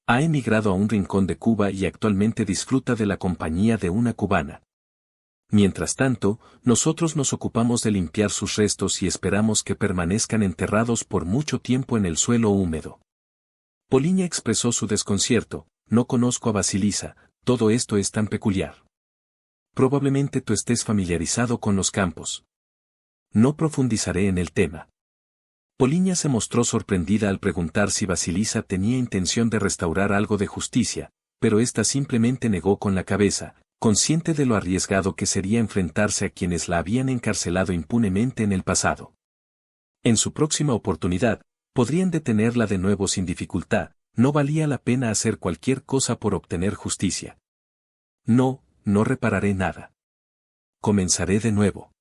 Ha emigrado a un rincón de Cuba y actualmente disfruta de la compañía de una cubana. Mientras tanto, nosotros nos ocupamos de limpiar sus restos y esperamos que permanezcan enterrados por mucho tiempo en el suelo húmedo. Poliña expresó su desconcierto, no conozco a Basilisa, todo esto es tan peculiar. Probablemente tú estés familiarizado con los campos. No profundizaré en el tema. Poliña se mostró sorprendida al preguntar si Basilisa tenía intención de restaurar algo de justicia, pero ésta simplemente negó con la cabeza, consciente de lo arriesgado que sería enfrentarse a quienes la habían encarcelado impunemente en el pasado. En su próxima oportunidad, podrían detenerla de nuevo sin dificultad, no valía la pena hacer cualquier cosa por obtener justicia. No, no repararé nada. Comenzaré de nuevo.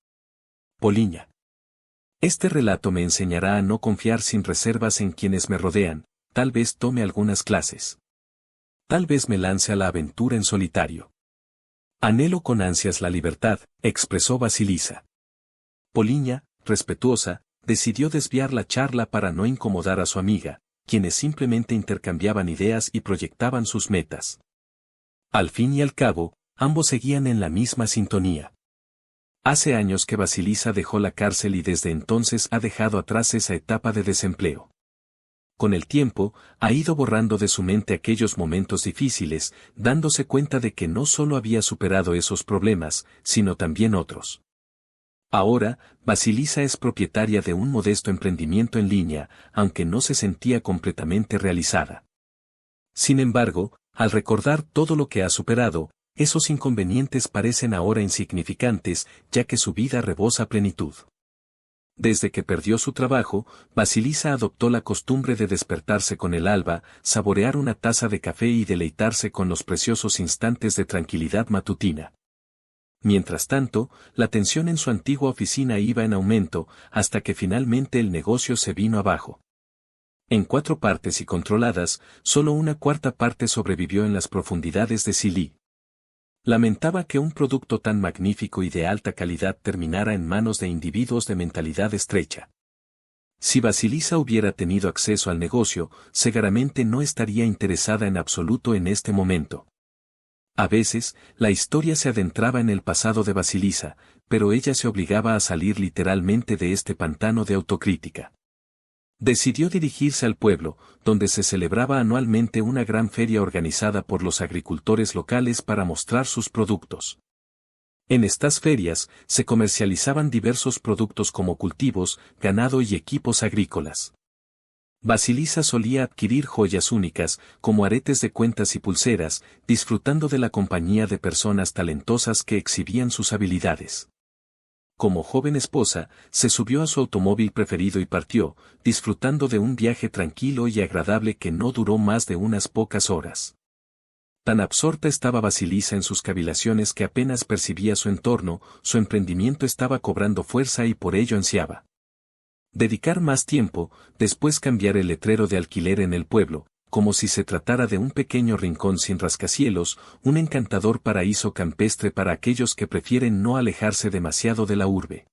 Poliña. Este relato me enseñará a no confiar sin reservas en quienes me rodean, tal vez tome algunas clases. Tal vez me lance a la aventura en solitario. Anhelo con ansias la libertad, expresó Basilisa. Poliña, respetuosa, decidió desviar la charla para no incomodar a su amiga, quienes simplemente intercambiaban ideas y proyectaban sus metas. Al fin y al cabo, ambos seguían en la misma sintonía. Hace años que Basilisa dejó la cárcel y desde entonces ha dejado atrás esa etapa de desempleo. Con el tiempo, ha ido borrando de su mente aquellos momentos difíciles, dándose cuenta de que no solo había superado esos problemas, sino también otros. Ahora, Basilisa es propietaria de un modesto emprendimiento en línea, aunque no se sentía completamente realizada. Sin embargo, al recordar todo lo que ha superado, esos inconvenientes parecen ahora insignificantes, ya que su vida rebosa plenitud. Desde que perdió su trabajo, Basilisa adoptó la costumbre de despertarse con el alba, saborear una taza de café y deleitarse con los preciosos instantes de tranquilidad matutina. Mientras tanto, la tensión en su antigua oficina iba en aumento, hasta que finalmente el negocio se vino abajo. En 4 partes y controladas, solo una cuarta parte sobrevivió en las profundidades de Silí. Lamentaba que un producto tan magnífico y de alta calidad terminara en manos de individuos de mentalidad estrecha. Si Basilisa hubiera tenido acceso al negocio, seguramente no estaría interesada en absoluto en este momento. A veces, la historia se adentraba en el pasado de Basilisa, pero ella se obligaba a salir literalmente de este pantano de autocrítica. Decidió dirigirse al pueblo, donde se celebraba anualmente una gran feria organizada por los agricultores locales para mostrar sus productos. En estas ferias, se comercializaban diversos productos como cultivos, ganado y equipos agrícolas. Basilisa solía adquirir joyas únicas, como aretes de cuentas y pulseras, disfrutando de la compañía de personas talentosas que exhibían sus habilidades. Como joven esposa, se subió a su automóvil preferido y partió, disfrutando de un viaje tranquilo y agradable que no duró más de unas pocas horas. Tan absorta estaba Basilisa en sus cavilaciones que apenas percibía su entorno, su emprendimiento estaba cobrando fuerza y por ello ansiaba dedicar más tiempo, después cambiar el letrero de alquiler en el pueblo, como si se tratara de un pequeño rincón sin rascacielos, un encantador paraíso campestre para aquellos que prefieren no alejarse demasiado de la urbe.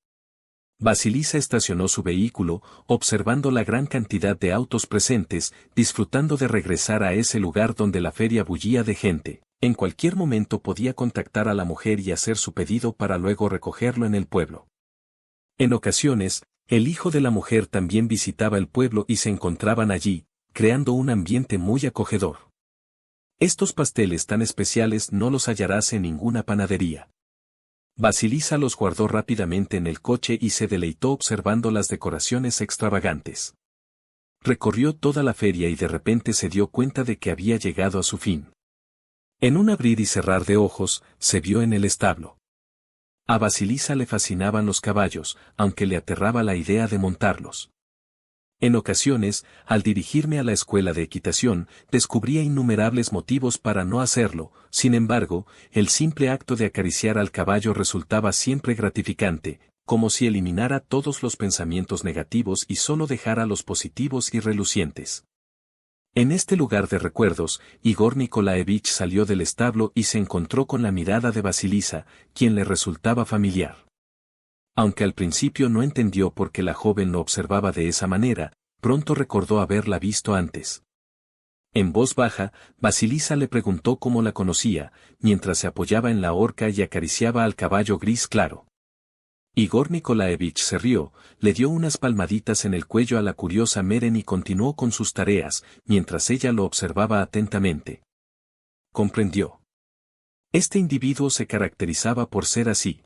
Basilisa estacionó su vehículo, observando la gran cantidad de autos presentes, disfrutando de regresar a ese lugar donde la feria bullía de gente. En cualquier momento podía contactar a la mujer y hacer su pedido para luego recogerlo en el pueblo. En ocasiones, el hijo de la mujer también visitaba el pueblo y se encontraban allí, creando un ambiente muy acogedor. Estos pasteles tan especiales no los hallarás en ninguna panadería. Basilisa los guardó rápidamente en el coche y se deleitó observando las decoraciones extravagantes. Recorrió toda la feria y de repente se dio cuenta de que había llegado a su fin. En un abrir y cerrar de ojos, se vio en el establo. A Basilisa le fascinaban los caballos, aunque le aterraba la idea de montarlos. En ocasiones, al dirigirme a la escuela de equitación, descubría innumerables motivos para no hacerlo, sin embargo, el simple acto de acariciar al caballo resultaba siempre gratificante, como si eliminara todos los pensamientos negativos y solo dejara los positivos y relucientes. En este lugar de recuerdos, Igor Nikolaevich salió del establo y se encontró con la mirada de Basilisa, quien le resultaba familiar. Aunque al principio no entendió por qué la joven lo observaba de esa manera, pronto recordó haberla visto antes. En voz baja, Basilisa le preguntó cómo la conocía, mientras se apoyaba en la horca y acariciaba al caballo gris claro. Igor Nikolaevich se rió, le dio unas palmaditas en el cuello a la curiosa Meren y continuó con sus tareas, mientras ella lo observaba atentamente. Comprendió. Este individuo se caracterizaba por ser así.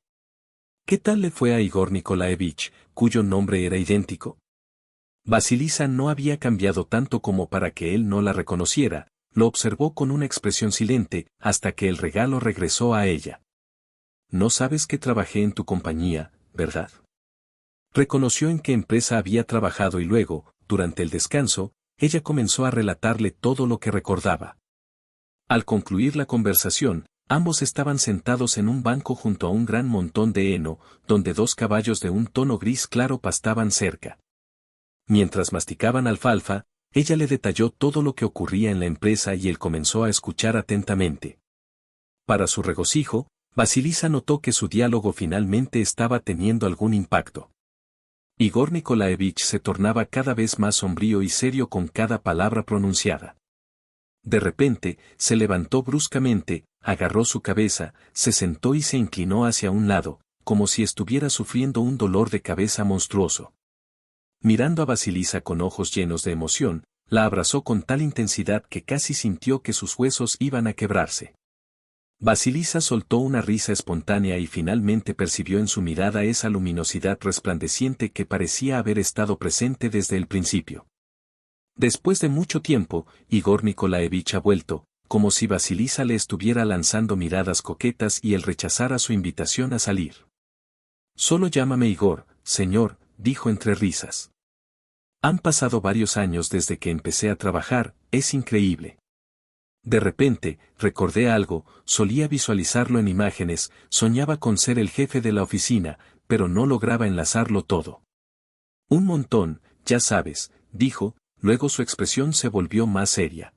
¿Qué tal le fue a Igor Nikolaevich, cuyo nombre era idéntico? Basilisa no había cambiado tanto como para que él no la reconociera, lo observó con una expresión silente, hasta que el regalo regresó a ella. No sabes que trabajé en tu compañía, ¿verdad? Reconoció en qué empresa había trabajado y luego, durante el descanso, ella comenzó a relatarle todo lo que recordaba. Al concluir la conversación, ambos estaban sentados en un banco junto a un gran montón de heno, donde 2 caballos de un tono gris claro pastaban cerca. Mientras masticaban alfalfa, ella le detalló todo lo que ocurría en la empresa y él comenzó a escuchar atentamente. Para su regocijo, Vasilisa notó que su diálogo finalmente estaba teniendo algún impacto. Igor Nikolaevich se tornaba cada vez más sombrío y serio con cada palabra pronunciada. De repente, se levantó bruscamente, agarró su cabeza, se sentó y se inclinó hacia un lado, como si estuviera sufriendo un dolor de cabeza monstruoso. Mirando a Vasilisa con ojos llenos de emoción, la abrazó con tal intensidad que casi sintió que sus huesos iban a quebrarse. Vasilisa soltó una risa espontánea y finalmente percibió en su mirada esa luminosidad resplandeciente que parecía haber estado presente desde el principio. Después de mucho tiempo, Igor Nikolaevich ha vuelto, como si Vasilisa le estuviera lanzando miradas coquetas y él rechazara su invitación a salir. Solo llámame Igor, señor, dijo entre risas. Han pasado varios años desde que empecé a trabajar, es increíble. De repente, recordé algo, solía visualizarlo en imágenes, soñaba con ser el jefe de la oficina, pero no lograba enlazarlo todo. Un montón, ya sabes, dijo, luego su expresión se volvió más seria.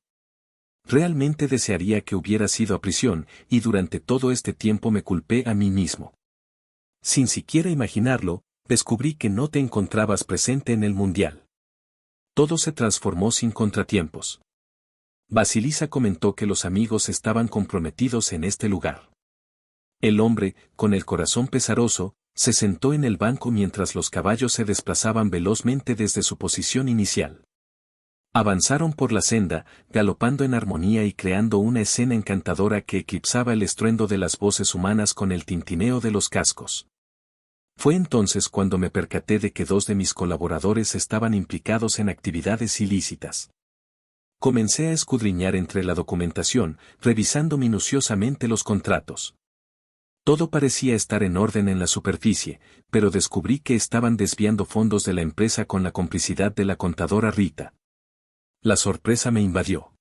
Realmente desearía que hubiera sido a prisión, y durante todo este tiempo me culpé a mí mismo. Sin siquiera imaginarlo, descubrí que no te encontrabas presente en el mundial. Todo se transformó sin contratiempos. Vasilisa comentó que los amigos estaban comprometidos en este lugar. El hombre, con el corazón pesaroso, se sentó en el banco mientras los caballos se desplazaban velozmente desde su posición inicial. Avanzaron por la senda, galopando en armonía y creando una escena encantadora que eclipsaba el estruendo de las voces humanas con el tintineo de los cascos. Fue entonces cuando me percaté de que 2 de mis colaboradores estaban implicados en actividades ilícitas. Comencé a escudriñar entre la documentación, revisando minuciosamente los contratos. Todo parecía estar en orden en la superficie, pero descubrí que estaban desviando fondos de la empresa con la complicidad de la contadora Rita. La sorpresa me invadió.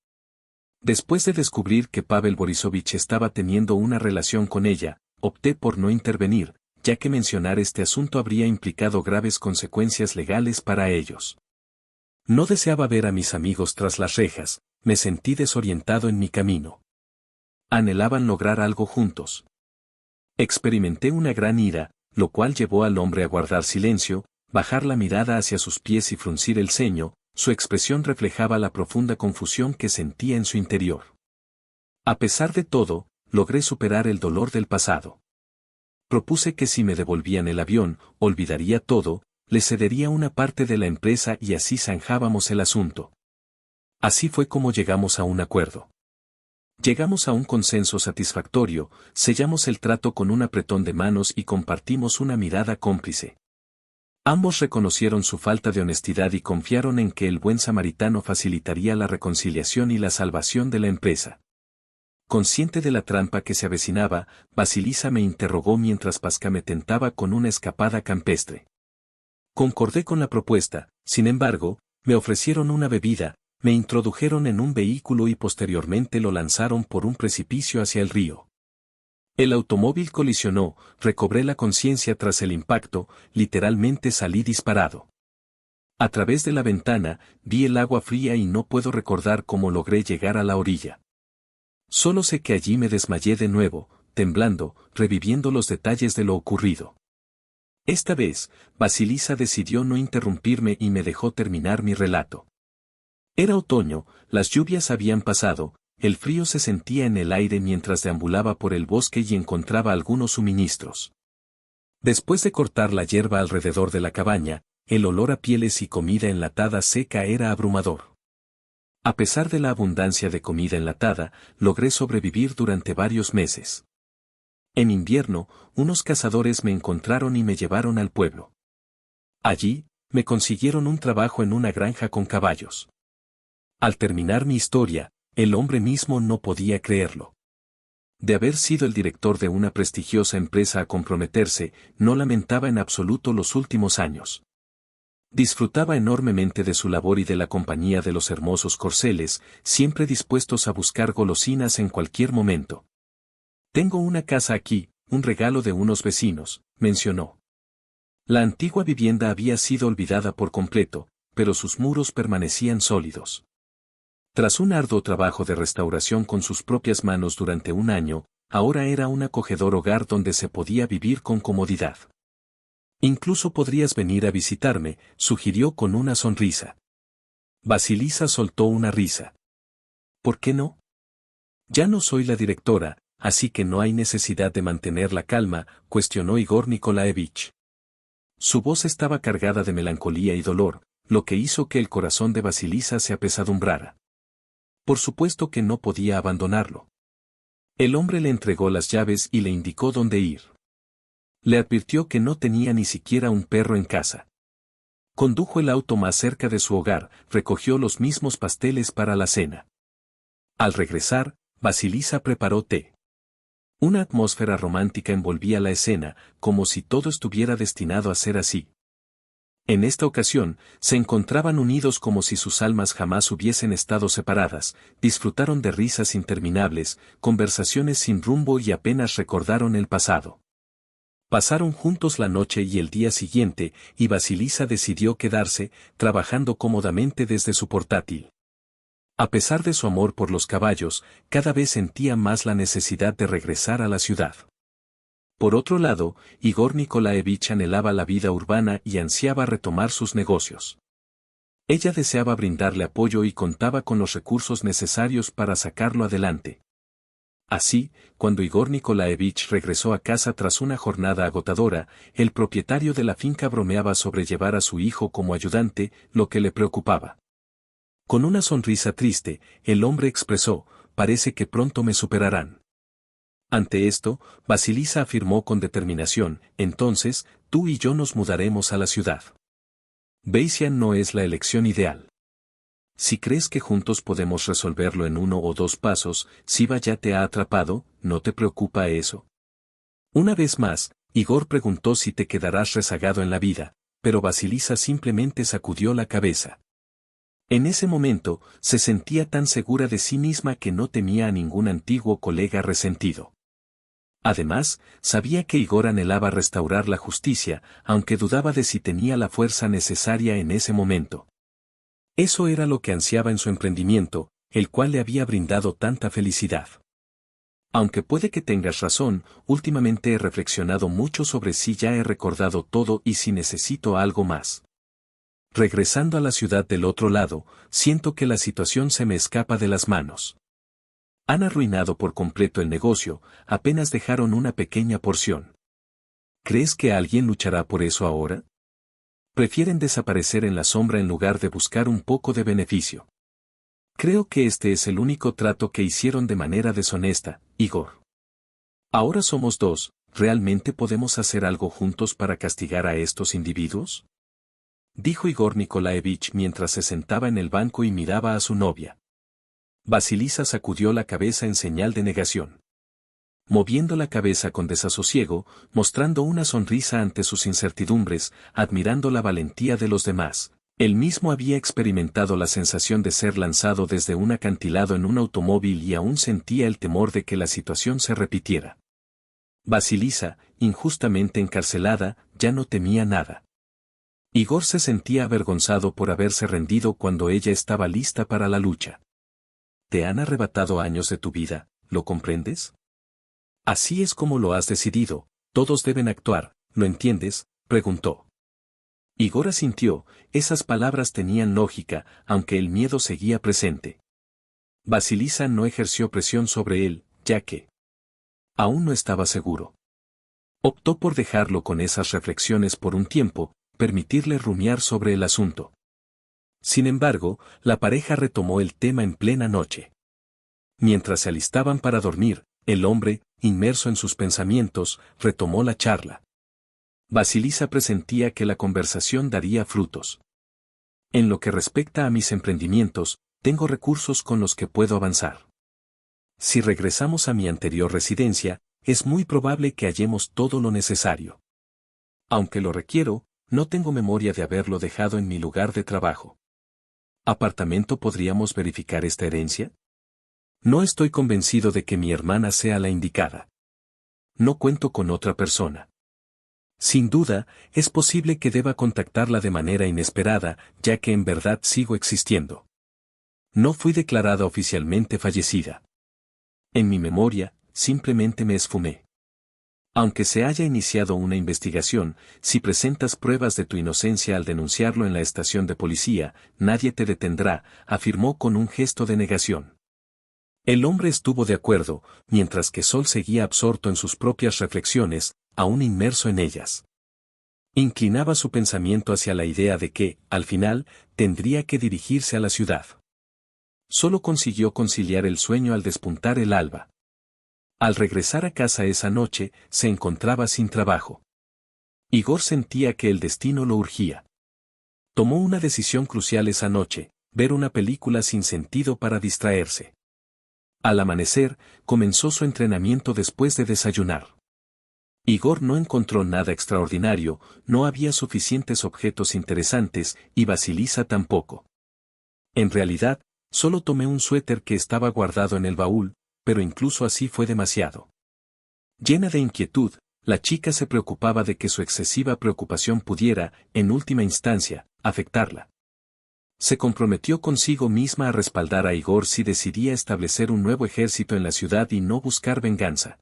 Después de descubrir que Pavel Borisovich estaba teniendo una relación con ella, opté por no intervenir, ya que mencionar este asunto habría implicado graves consecuencias legales para ellos. No deseaba ver a mis amigos tras las rejas, me sentí desorientado en mi camino. Anhelaban lograr algo juntos. Experimenté una gran ira, lo cual llevó al hombre a guardar silencio, bajar la mirada hacia sus pies y fruncir el ceño, su expresión reflejaba la profunda confusión que sentía en su interior. A pesar de todo, logré superar el dolor del pasado. Propuse que si me devolvían el avión, olvidaría todo, le cedería una parte de la empresa y así zanjábamos el asunto. Así fue como llegamos a un acuerdo. Llegamos a un consenso satisfactorio, sellamos el trato con un apretón de manos y compartimos una mirada cómplice. Ambos reconocieron su falta de honestidad y confiaron en que el buen samaritano facilitaría la reconciliación y la salvación de la empresa. Consciente de la trampa que se avecinaba, Vasilisa me interrogó mientras Pasca me tentaba con una escapada campestre. Concordé con la propuesta, sin embargo, me ofrecieron una bebida, me introdujeron en un vehículo y posteriormente lo lanzaron por un precipicio hacia el río. El automóvil colisionó, recobré la conciencia tras el impacto, literalmente salí disparado. A través de la ventana, vi el agua fría y no puedo recordar cómo logré llegar a la orilla. Solo sé que allí me desmayé de nuevo, temblando, reviviendo los detalles de lo ocurrido. Esta vez, Vasilisa decidió no interrumpirme y me dejó terminar mi relato. Era otoño, las lluvias habían pasado, el frío se sentía en el aire mientras deambulaba por el bosque y encontraba algunos suministros. Después de cortar la hierba alrededor de la cabaña, el olor a pieles y comida enlatada seca era abrumador. A pesar de la abundancia de comida enlatada, logré sobrevivir durante varios meses. En invierno, unos cazadores me encontraron y me llevaron al pueblo. Allí, me consiguieron un trabajo en una granja con caballos. Al terminar mi historia, El hombre mismo no podía creerlo. De haber sido el director de una prestigiosa empresa a comprometerse, no lamentaba en absoluto los últimos años. Disfrutaba enormemente de su labor y de la compañía de los hermosos corceles, siempre dispuestos a buscar golosinas en cualquier momento. Tengo una casa aquí, un regalo de unos vecinos, mencionó. La antigua vivienda había sido olvidada por completo, pero sus muros permanecían sólidos. Tras un arduo trabajo de restauración con sus propias manos durante un año, ahora era un acogedor hogar donde se podía vivir con comodidad. Incluso podrías venir a visitarme, sugirió con una sonrisa. Basilisa soltó una risa. ¿Por qué no? Ya no soy la directora, así que no hay necesidad de mantener la calma, cuestionó Igor Nikolaevich. Su voz estaba cargada de melancolía y dolor, lo que hizo que el corazón de Basilisa se apesadumbrara. Por supuesto que no podía abandonarlo. El hombre le entregó las llaves y le indicó dónde ir. Le advirtió que no tenía ni siquiera un perro en casa. Condujo el auto más cerca de su hogar, recogió los mismos pasteles para la cena. Al regresar, Basilisa preparó té. Una atmósfera romántica envolvía la escena, como si todo estuviera destinado a ser así. En esta ocasión, se encontraban unidos como si sus almas jamás hubiesen estado separadas, disfrutaron de risas interminables, conversaciones sin rumbo y apenas recordaron el pasado. Pasaron juntos la noche y el día siguiente, y Basilisa decidió quedarse, trabajando cómodamente desde su portátil. A pesar de su amor por los caballos, cada vez sentía más la necesidad de regresar a la ciudad. Por otro lado, Igor Nikolaevich anhelaba la vida urbana y ansiaba retomar sus negocios. Ella deseaba brindarle apoyo y contaba con los recursos necesarios para sacarlo adelante. Así, cuando Igor Nikolaevich regresó a casa tras una jornada agotadora, el propietario de la finca bromeaba sobre llevar a su hijo como ayudante, lo que le preocupaba. Con una sonrisa triste, el hombre expresó, parece que pronto me superarán. Ante esto, Basilisa afirmó con determinación, entonces, tú y yo nos mudaremos a la ciudad. Beisian no es la elección ideal. Si crees que juntos podemos resolverlo en 1 o 2 pasos, Siva ya te ha atrapado, ¿no te preocupa eso? Una vez más, Igor preguntó si te quedarás rezagado en la vida, pero Basilisa simplemente sacudió la cabeza. En ese momento, se sentía tan segura de sí misma que no temía a ningún antiguo colega resentido. Además, sabía que Igor anhelaba restaurar la justicia, aunque dudaba de si tenía la fuerza necesaria en ese momento. Eso era lo que ansiaba en su emprendimiento, el cual le había brindado tanta felicidad. Aunque puede que tengas razón, últimamente he reflexionado mucho sobre si ya he recordado todo y si necesito algo más. Regresando a la ciudad del otro lado, siento que la situación se me escapa de las manos. Han arruinado por completo el negocio, apenas dejaron una pequeña porción. ¿Crees que alguien luchará por eso ahora? Prefieren desaparecer en la sombra en lugar de buscar un poco de beneficio. Creo que este es el único trato que hicieron de manera deshonesta, Igor. Ahora somos 2, ¿realmente podemos hacer algo juntos para castigar a estos individuos? Dijo Igor Nikolaevich mientras se sentaba en el banco y miraba a su novia. Basilisa sacudió la cabeza en señal de negación. Moviendo la cabeza con desasosiego, mostrando una sonrisa ante sus incertidumbres, admirando la valentía de los demás. Él mismo había experimentado la sensación de ser lanzado desde un acantilado en un automóvil y aún sentía el temor de que la situación se repitiera. Basilisa, injustamente encarcelada, ya no temía nada. Igor se sentía avergonzado por haberse rendido cuando ella estaba lista para la lucha. Te han arrebatado años de tu vida, ¿lo comprendes? Así es como lo has decidido, todos deben actuar, ¿lo entiendes?, preguntó. Igor asintió, esas palabras tenían lógica, aunque el miedo seguía presente. Basilisa no ejerció presión sobre él, ya que aún no estaba seguro. Optó por dejarlo con esas reflexiones por un tiempo, permitirle rumiar sobre el asunto. Sin embargo, la pareja retomó el tema en plena noche. Mientras se alistaban para dormir, el hombre, inmerso en sus pensamientos, retomó la charla. Basilisa presentía que la conversación daría frutos. En lo que respecta a mis emprendimientos, tengo recursos con los que puedo avanzar. Si regresamos a mi anterior residencia, es muy probable que hallemos todo lo necesario. Aunque lo requiero, no tengo memoria de haberlo dejado en mi lugar de trabajo. ¿Apartamento podríamos verificar esta herencia? No estoy convencido de que mi hermana sea la indicada. No cuento con otra persona. Sin duda, es posible que deba contactarla de manera inesperada, ya que en verdad sigo existiendo. No fui declarada oficialmente fallecida. En mi memoria, simplemente me esfumé. Aunque se haya iniciado una investigación, si presentas pruebas de tu inocencia al denunciarlo en la estación de policía, nadie te detendrá, afirmó con un gesto de negación. El hombre estuvo de acuerdo, mientras que Sol seguía absorto en sus propias reflexiones, aún inmerso en ellas. Inclinaba su pensamiento hacia la idea de que, al final, tendría que dirigirse a la ciudad. Solo consiguió conciliar el sueño al despuntar el alba. Al regresar a casa esa noche, se encontraba sin trabajo. Igor sentía que el destino lo urgía. Tomó una decisión crucial esa noche, ver una película sin sentido para distraerse. Al amanecer, comenzó su entrenamiento después de desayunar. Igor no encontró nada extraordinario, no había suficientes objetos interesantes, y Vasilisa tampoco. En realidad, solo tomé un suéter que estaba guardado en el baúl, pero incluso así fue demasiado. Llena de inquietud, la chica se preocupaba de que su excesiva preocupación pudiera, en última instancia, afectarla. Se comprometió consigo misma a respaldar a Igor si decidía establecer un nuevo ejército en la ciudad y no buscar venganza.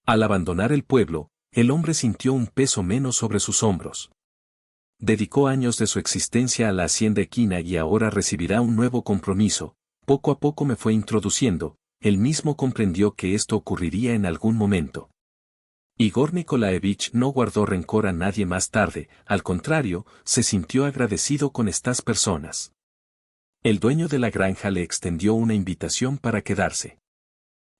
Al abandonar el pueblo, el hombre sintió un peso menos sobre sus hombros. Dedicó años de su existencia a la hacienda equina y ahora recibirá un nuevo compromiso. Poco a poco me fue introduciendo, él mismo comprendió que esto ocurriría en algún momento. Igor Nikolaevich no guardó rencor a nadie más tarde, al contrario, se sintió agradecido con estas personas. El dueño de la granja le extendió una invitación para quedarse.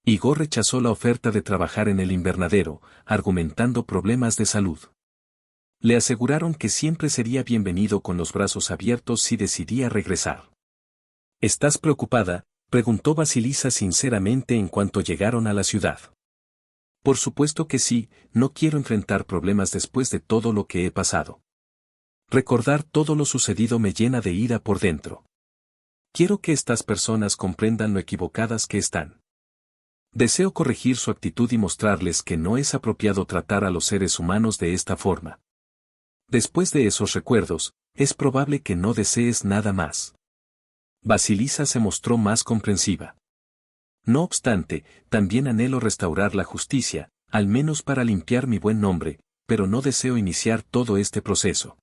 Igor rechazó la oferta de trabajar en el invernadero, argumentando problemas de salud. Le aseguraron que siempre sería bienvenido con los brazos abiertos si decidía regresar. ¿Estás preocupada?, preguntó Vasilisa sinceramente en cuanto llegaron a la ciudad. Por supuesto que sí, no quiero enfrentar problemas después de todo lo que he pasado. Recordar todo lo sucedido me llena de ira por dentro. Quiero que estas personas comprendan lo equivocadas que están. Deseo corregir su actitud y mostrarles que no es apropiado tratar a los seres humanos de esta forma. Después de esos recuerdos, es probable que no desees nada más. Vasilisa se mostró más comprensiva. No obstante, también anhelo restaurar la justicia, al menos para limpiar mi buen nombre, pero no deseo iniciar todo este proceso.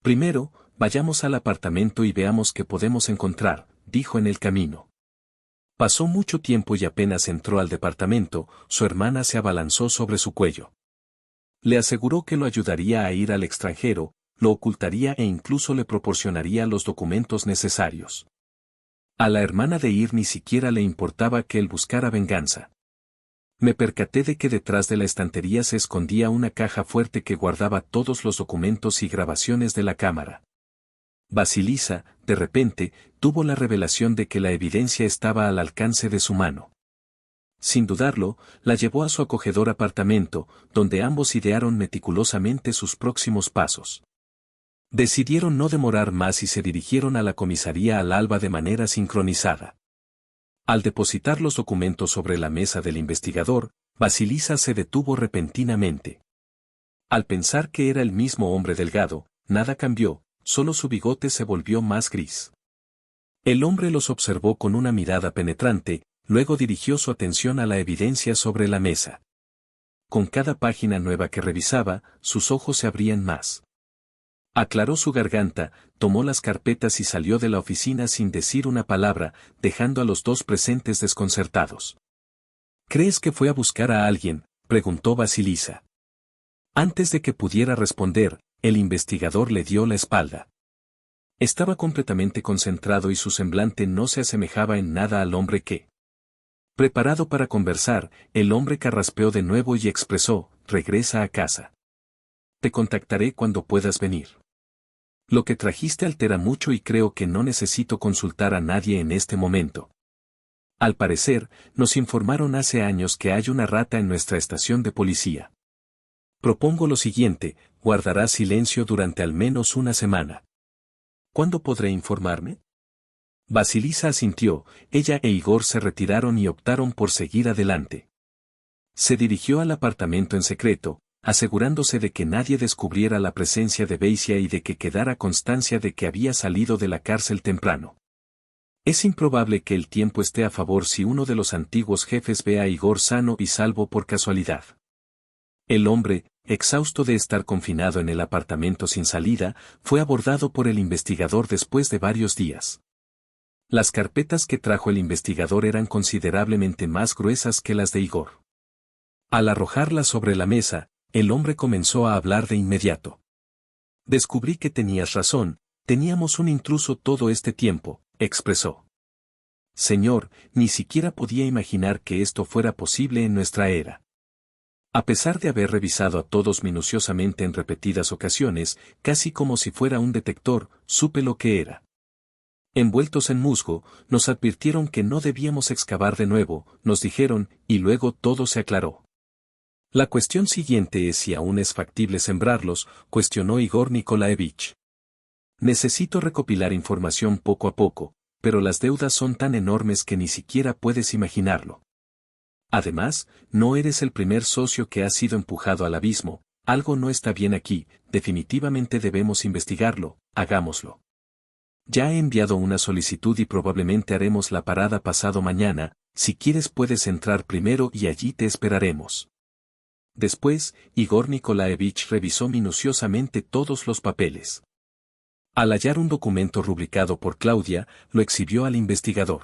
Primero, vayamos al apartamento y veamos qué podemos encontrar, dijo en el camino. Pasó mucho tiempo y apenas entró al departamento, su hermana se abalanzó sobre su cuello. Le aseguró que lo ayudaría a ir al extranjero, lo ocultaría e incluso le proporcionaría los documentos necesarios. A la hermana de Ir ni siquiera le importaba que él buscara venganza. Me percaté de que detrás de la estantería se escondía una caja fuerte que guardaba todos los documentos y grabaciones de la cámara. Vasilisa, de repente, tuvo la revelación de que la evidencia estaba al alcance de su mano. Sin dudarlo, la llevó a su acogedor apartamento, donde ambos idearon meticulosamente sus próximos pasos. Decidieron no demorar más y se dirigieron a la comisaría al alba de manera sincronizada. Al depositar los documentos sobre la mesa del investigador, Vasilisa se detuvo repentinamente. Al pensar que era el mismo hombre delgado, nada cambió, solo su bigote se volvió más gris. El hombre los observó con una mirada penetrante, luego dirigió su atención a la evidencia sobre la mesa. Con cada página nueva que revisaba, sus ojos se abrían más. Aclaró su garganta, tomó las carpetas y salió de la oficina sin decir una palabra, dejando a los dos presentes desconcertados. ¿Crees que fue a buscar a alguien?, preguntó Vasilisa. Antes de que pudiera responder, el investigador le dio la espalda. Estaba completamente concentrado y su semblante no se asemejaba en nada al hombre que. Preparado para conversar, el hombre carraspeó de nuevo y expresó: regresa a casa. Te contactaré cuando puedas venir. Lo que trajiste altera mucho y creo que no necesito consultar a nadie en este momento. Al parecer, nos informaron hace años que hay una rata en nuestra estación de policía. Propongo lo siguiente, guardarás silencio durante al menos una semana. ¿Cuándo podré informarme? Vasilisa asintió, ella e Igor se retiraron y optaron por seguir adelante. Se dirigió al apartamento en secreto, asegurándose de que nadie descubriera la presencia de Beisia y de que quedara constancia de que había salido de la cárcel temprano. Es improbable que el tiempo esté a favor si uno de los antiguos jefes ve a Igor sano y salvo por casualidad. El hombre, exhausto de estar confinado en el apartamento sin salida, fue abordado por el investigador después de varios días. Las carpetas que trajo el investigador eran considerablemente más gruesas que las de Igor. Al arrojarlas sobre la mesa, el hombre comenzó a hablar de inmediato. Descubrí que tenías razón, teníamos un intruso todo este tiempo, expresó. Señor, ni siquiera podía imaginar que esto fuera posible en nuestra era. A pesar de haber revisado a todos minuciosamente en repetidas ocasiones, casi como si fuera un detector, supe lo que era. Envueltos en musgo, nos advirtieron que no debíamos excavar de nuevo, nos dijeron, y luego todo se aclaró. La cuestión siguiente es si aún es factible sembrarlos, cuestionó Igor Nikolaevich. Necesito recopilar información poco a poco, pero las deudas son tan enormes que ni siquiera puedes imaginarlo. Además, no eres el primer socio que ha sido empujado al abismo, algo no está bien aquí, definitivamente debemos investigarlo, hagámoslo. Ya he enviado una solicitud y probablemente haremos la parada pasado mañana, si quieres puedes entrar primero y allí te esperaremos. Después, Igor Nikolaevich revisó minuciosamente todos los papeles. Al hallar un documento rubricado por Claudia, lo exhibió al investigador.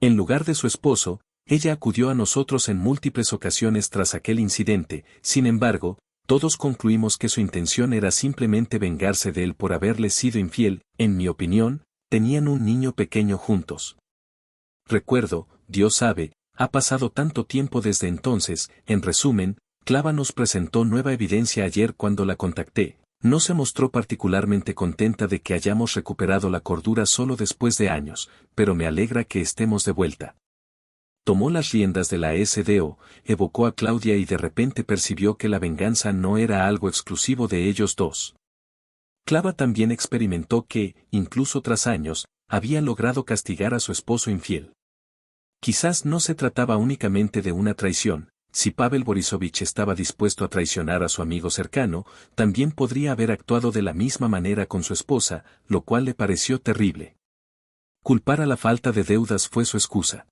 En lugar de su esposo, ella acudió a nosotros en múltiples ocasiones tras aquel incidente, sin embargo, todos concluimos que su intención era simplemente vengarse de él por haberle sido infiel, en mi opinión, tenían un niño pequeño juntos. Recuerdo, Dios sabe, ha pasado tanto tiempo desde entonces, en resumen, Clava nos presentó nueva evidencia ayer cuando la contacté, no se mostró particularmente contenta de que hayamos recuperado la cordura solo después de años, pero me alegra que estemos de vuelta. Tomó las riendas de la SDO, evocó a Claudia y de repente percibió que la venganza no era algo exclusivo de ellos dos. Clava también experimentó que, incluso tras años, había logrado castigar a su esposo infiel. Quizás no se trataba únicamente de una traición, si Pavel Borisovich estaba dispuesto a traicionar a su amigo cercano, también podría haber actuado de la misma manera con su esposa, lo cual le pareció terrible. Culpar a la falta de deudas fue su excusa.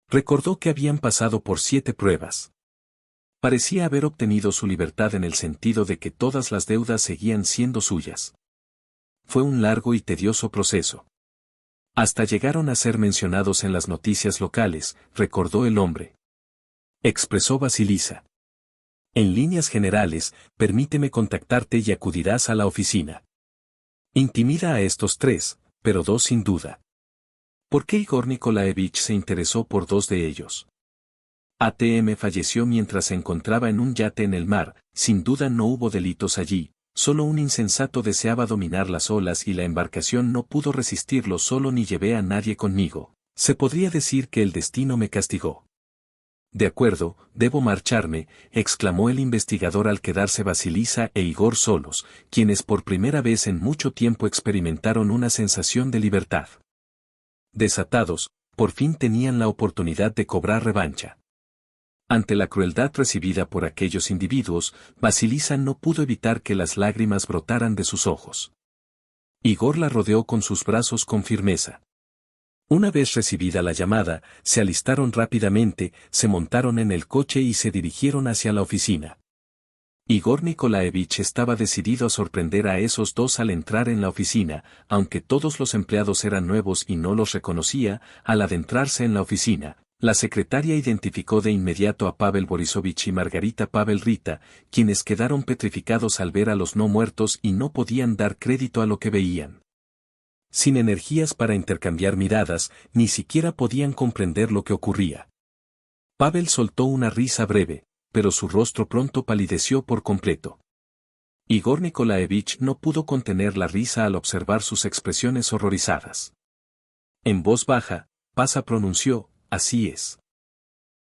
Recordó que habían pasado por 7 pruebas. Parecía haber obtenido su libertad en el sentido de que todas las deudas seguían siendo suyas. Fue un largo y tedioso proceso. Hasta llegaron a ser mencionados en las noticias locales, recordó el hombre. Expresó Vasilisa. En líneas generales, permíteme contactarte y acudirás a la oficina. Intimida a estos 3, pero 2 sin duda. ¿Por qué Igor Nikolaevich se interesó por 2 de ellos? ATM falleció mientras se encontraba en un yate en el mar, sin duda no hubo delitos allí, solo un insensato deseaba dominar las olas y la embarcación no pudo resistirlo solo ni llevé a nadie conmigo. Se podría decir que el destino me castigó. De acuerdo, debo marcharme, exclamó el investigador al quedarse Vasilisa e Igor solos, quienes por primera vez en mucho tiempo experimentaron una sensación de libertad. Desatados, por fin tenían la oportunidad de cobrar revancha. Ante la crueldad recibida por aquellos individuos, Vasilisa no pudo evitar que las lágrimas brotaran de sus ojos. Igor la rodeó con sus brazos con firmeza. Una vez recibida la llamada, se alistaron rápidamente, se montaron en el coche y se dirigieron hacia la oficina. Igor Nikolaevich estaba decidido a sorprender a esos 2 al entrar en la oficina, aunque todos los empleados eran nuevos y no los reconocía, al adentrarse en la oficina. La secretaria identificó de inmediato a Pavel Borisovich y Margarita Pavel Rita, quienes quedaron petrificados al ver a los no muertos y no podían dar crédito a lo que veían. Sin energías para intercambiar miradas, ni siquiera podían comprender lo que ocurría. Pavel soltó una risa breve, pero su rostro pronto palideció por completo. Igor Nikolaevich no pudo contener la risa al observar sus expresiones horrorizadas. En voz baja, Pasa pronunció, así es.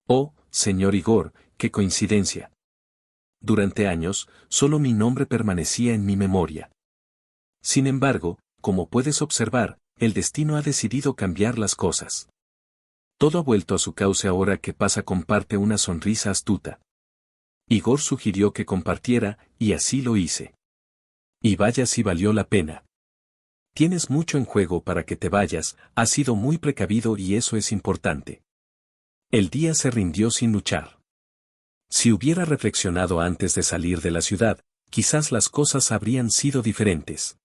Oh, señor Igor, qué coincidencia. Durante años, solo mi nombre permanecía en mi memoria. Sin embargo, como puedes observar, el destino ha decidido cambiar las cosas. Todo ha vuelto a su cauce ahora que Pasa comparte una sonrisa astuta. Igor sugirió que compartiera, y así lo hice. Y vaya si valió la pena. Tienes mucho en juego para que te vayas, has sido muy precavido y eso es importante. El día se rindió sin luchar. Si hubiera reflexionado antes de salir de la ciudad, quizás las cosas habrían sido diferentes.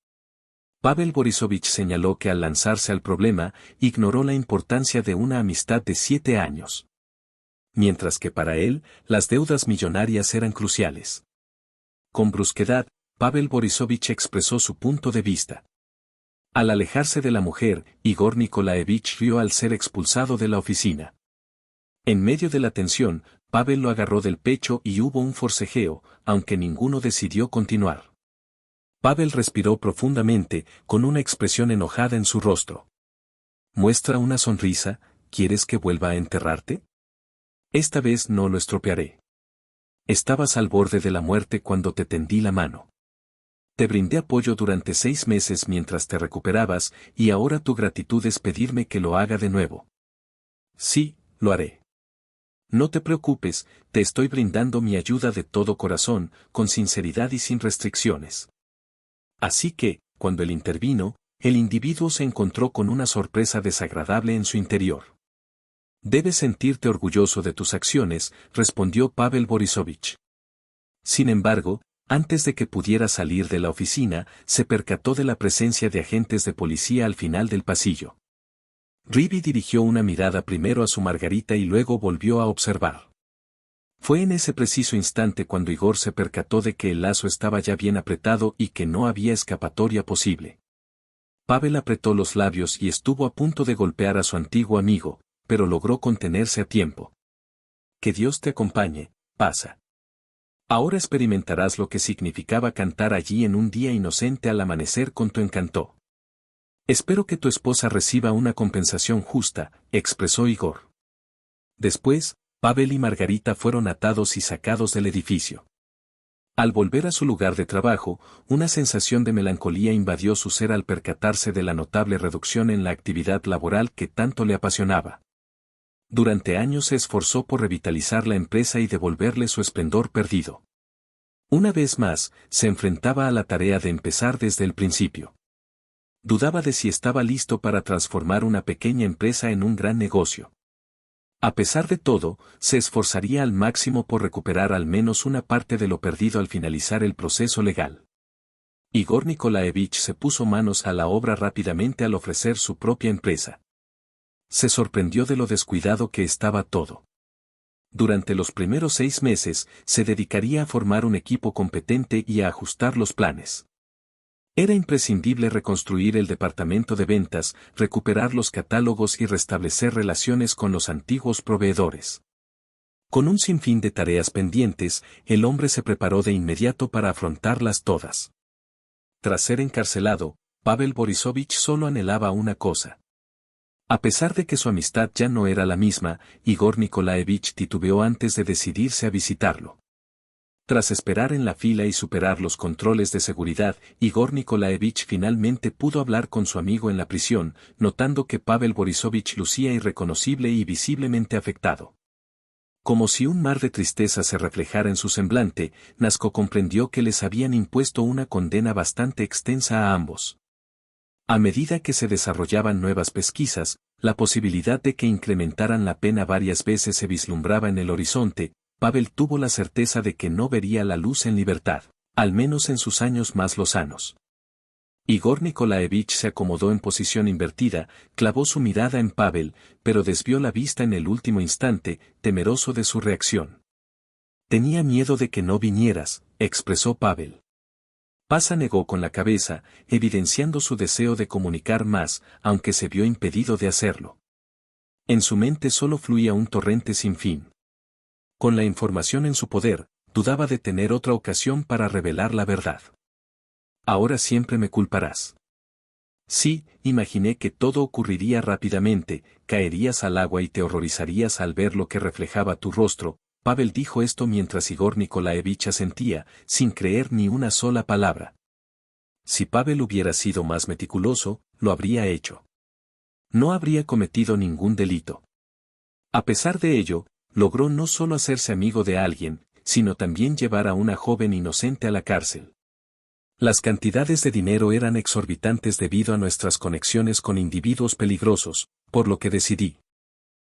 Pavel Borisovich señaló que al lanzarse al problema, ignoró la importancia de una amistad de 7 años. Mientras que para él, las deudas millonarias eran cruciales. Con brusquedad, Pavel Borisovich expresó su punto de vista. Al alejarse de la mujer, Igor Nikolaevich rió al ser expulsado de la oficina. En medio de la tensión, Pavel lo agarró del pecho y hubo un forcejeo, aunque ninguno decidió continuar. Pavel respiró profundamente, con una expresión enojada en su rostro. Muestra una sonrisa, ¿quieres que vuelva a enterrarte? Esta vez no lo estropearé. Estabas al borde de la muerte cuando te tendí la mano. Te brindé apoyo durante 6 meses mientras te recuperabas, y ahora tu gratitud es pedirme que lo haga de nuevo. Sí, lo haré. No te preocupes, te estoy brindando mi ayuda de todo corazón, con sinceridad y sin restricciones. Así que, cuando él intervino, el individuo se encontró con una sorpresa desagradable en su interior. Debes sentirte orgulloso de tus acciones, respondió Pavel Borisovich. Sin embargo, antes de que pudiera salir de la oficina, se percató de la presencia de agentes de policía al final del pasillo. Rivi dirigió una mirada primero a su Margarita y luego volvió a observar. Fue en ese preciso instante cuando Igor se percató de que el lazo estaba ya bien apretado y que no había escapatoria posible. Pavel apretó los labios y estuvo a punto de golpear a su antiguo amigo, pero logró contenerse a tiempo. Que Dios te acompañe, Pasa. Ahora experimentarás lo que significaba cantar allí en un día inocente al amanecer con tu encanto. Espero que tu esposa reciba una compensación justa, expresó Igor. Después, Pavel y Margarita fueron atados y sacados del edificio. Al volver a su lugar de trabajo, una sensación de melancolía invadió su ser al percatarse de la notable reducción en la actividad laboral que tanto le apasionaba. Durante años se esforzó por revitalizar la empresa y devolverle su esplendor perdido. Una vez más, se enfrentaba a la tarea de empezar desde el principio. Dudaba de si estaba listo para transformar una pequeña empresa en un gran negocio. A pesar de todo, se esforzaría al máximo por recuperar al menos una parte de lo perdido al finalizar el proceso legal. Igor Nikolaevich se puso manos a la obra rápidamente al ofrecer su propia empresa. Se sorprendió de lo descuidado que estaba todo. Durante los primeros 6 meses, se dedicaría a formar un equipo competente y a ajustar los planes. Era imprescindible reconstruir el departamento de ventas, recuperar los catálogos y restablecer relaciones con los antiguos proveedores. Con un sinfín de tareas pendientes, el hombre se preparó de inmediato para afrontarlas todas. Tras ser encarcelado, Pavel Borisovich solo anhelaba una cosa. A pesar de que su amistad ya no era la misma, Igor Nikolaevich titubeó antes de decidirse a visitarlo. Tras esperar en la fila y superar los controles de seguridad, Igor Nikolaevich finalmente pudo hablar con su amigo en la prisión, notando que Pavel Borisovich lucía irreconocible y visiblemente afectado. Como si un mar de tristeza se reflejara en su semblante, Nasco comprendió que les habían impuesto una condena bastante extensa a ambos. A medida que se desarrollaban nuevas pesquisas, la posibilidad de que incrementaran la pena varias veces se vislumbraba en el horizonte. Pavel tuvo la certeza de que no vería la luz en libertad, al menos en sus años más lozanos. Igor Nikolaevich se acomodó en posición invertida, clavó su mirada en Pavel, pero desvió la vista en el último instante, temeroso de su reacción. Tenía miedo de que no vinieras, expresó Pavel. Pasa negó con la cabeza, evidenciando su deseo de comunicar más, aunque se vio impedido de hacerlo. En su mente solo fluía un torrente sin fin. Con la información en su poder, dudaba de tener otra ocasión para revelar la verdad. Ahora siempre me culparás. Sí, imaginé que todo ocurriría rápidamente, caerías al agua y te horrorizarías al ver lo que reflejaba tu rostro. Pavel dijo esto mientras Igor Nikolaevich asentía, sin creer ni una sola palabra. Si Pavel hubiera sido más meticuloso, lo habría hecho. No habría cometido ningún delito. A pesar de ello, logró no solo hacerse amigo de alguien, sino también llevar a una joven inocente a la cárcel. Las cantidades de dinero eran exorbitantes debido a nuestras conexiones con individuos peligrosos, por lo que decidí.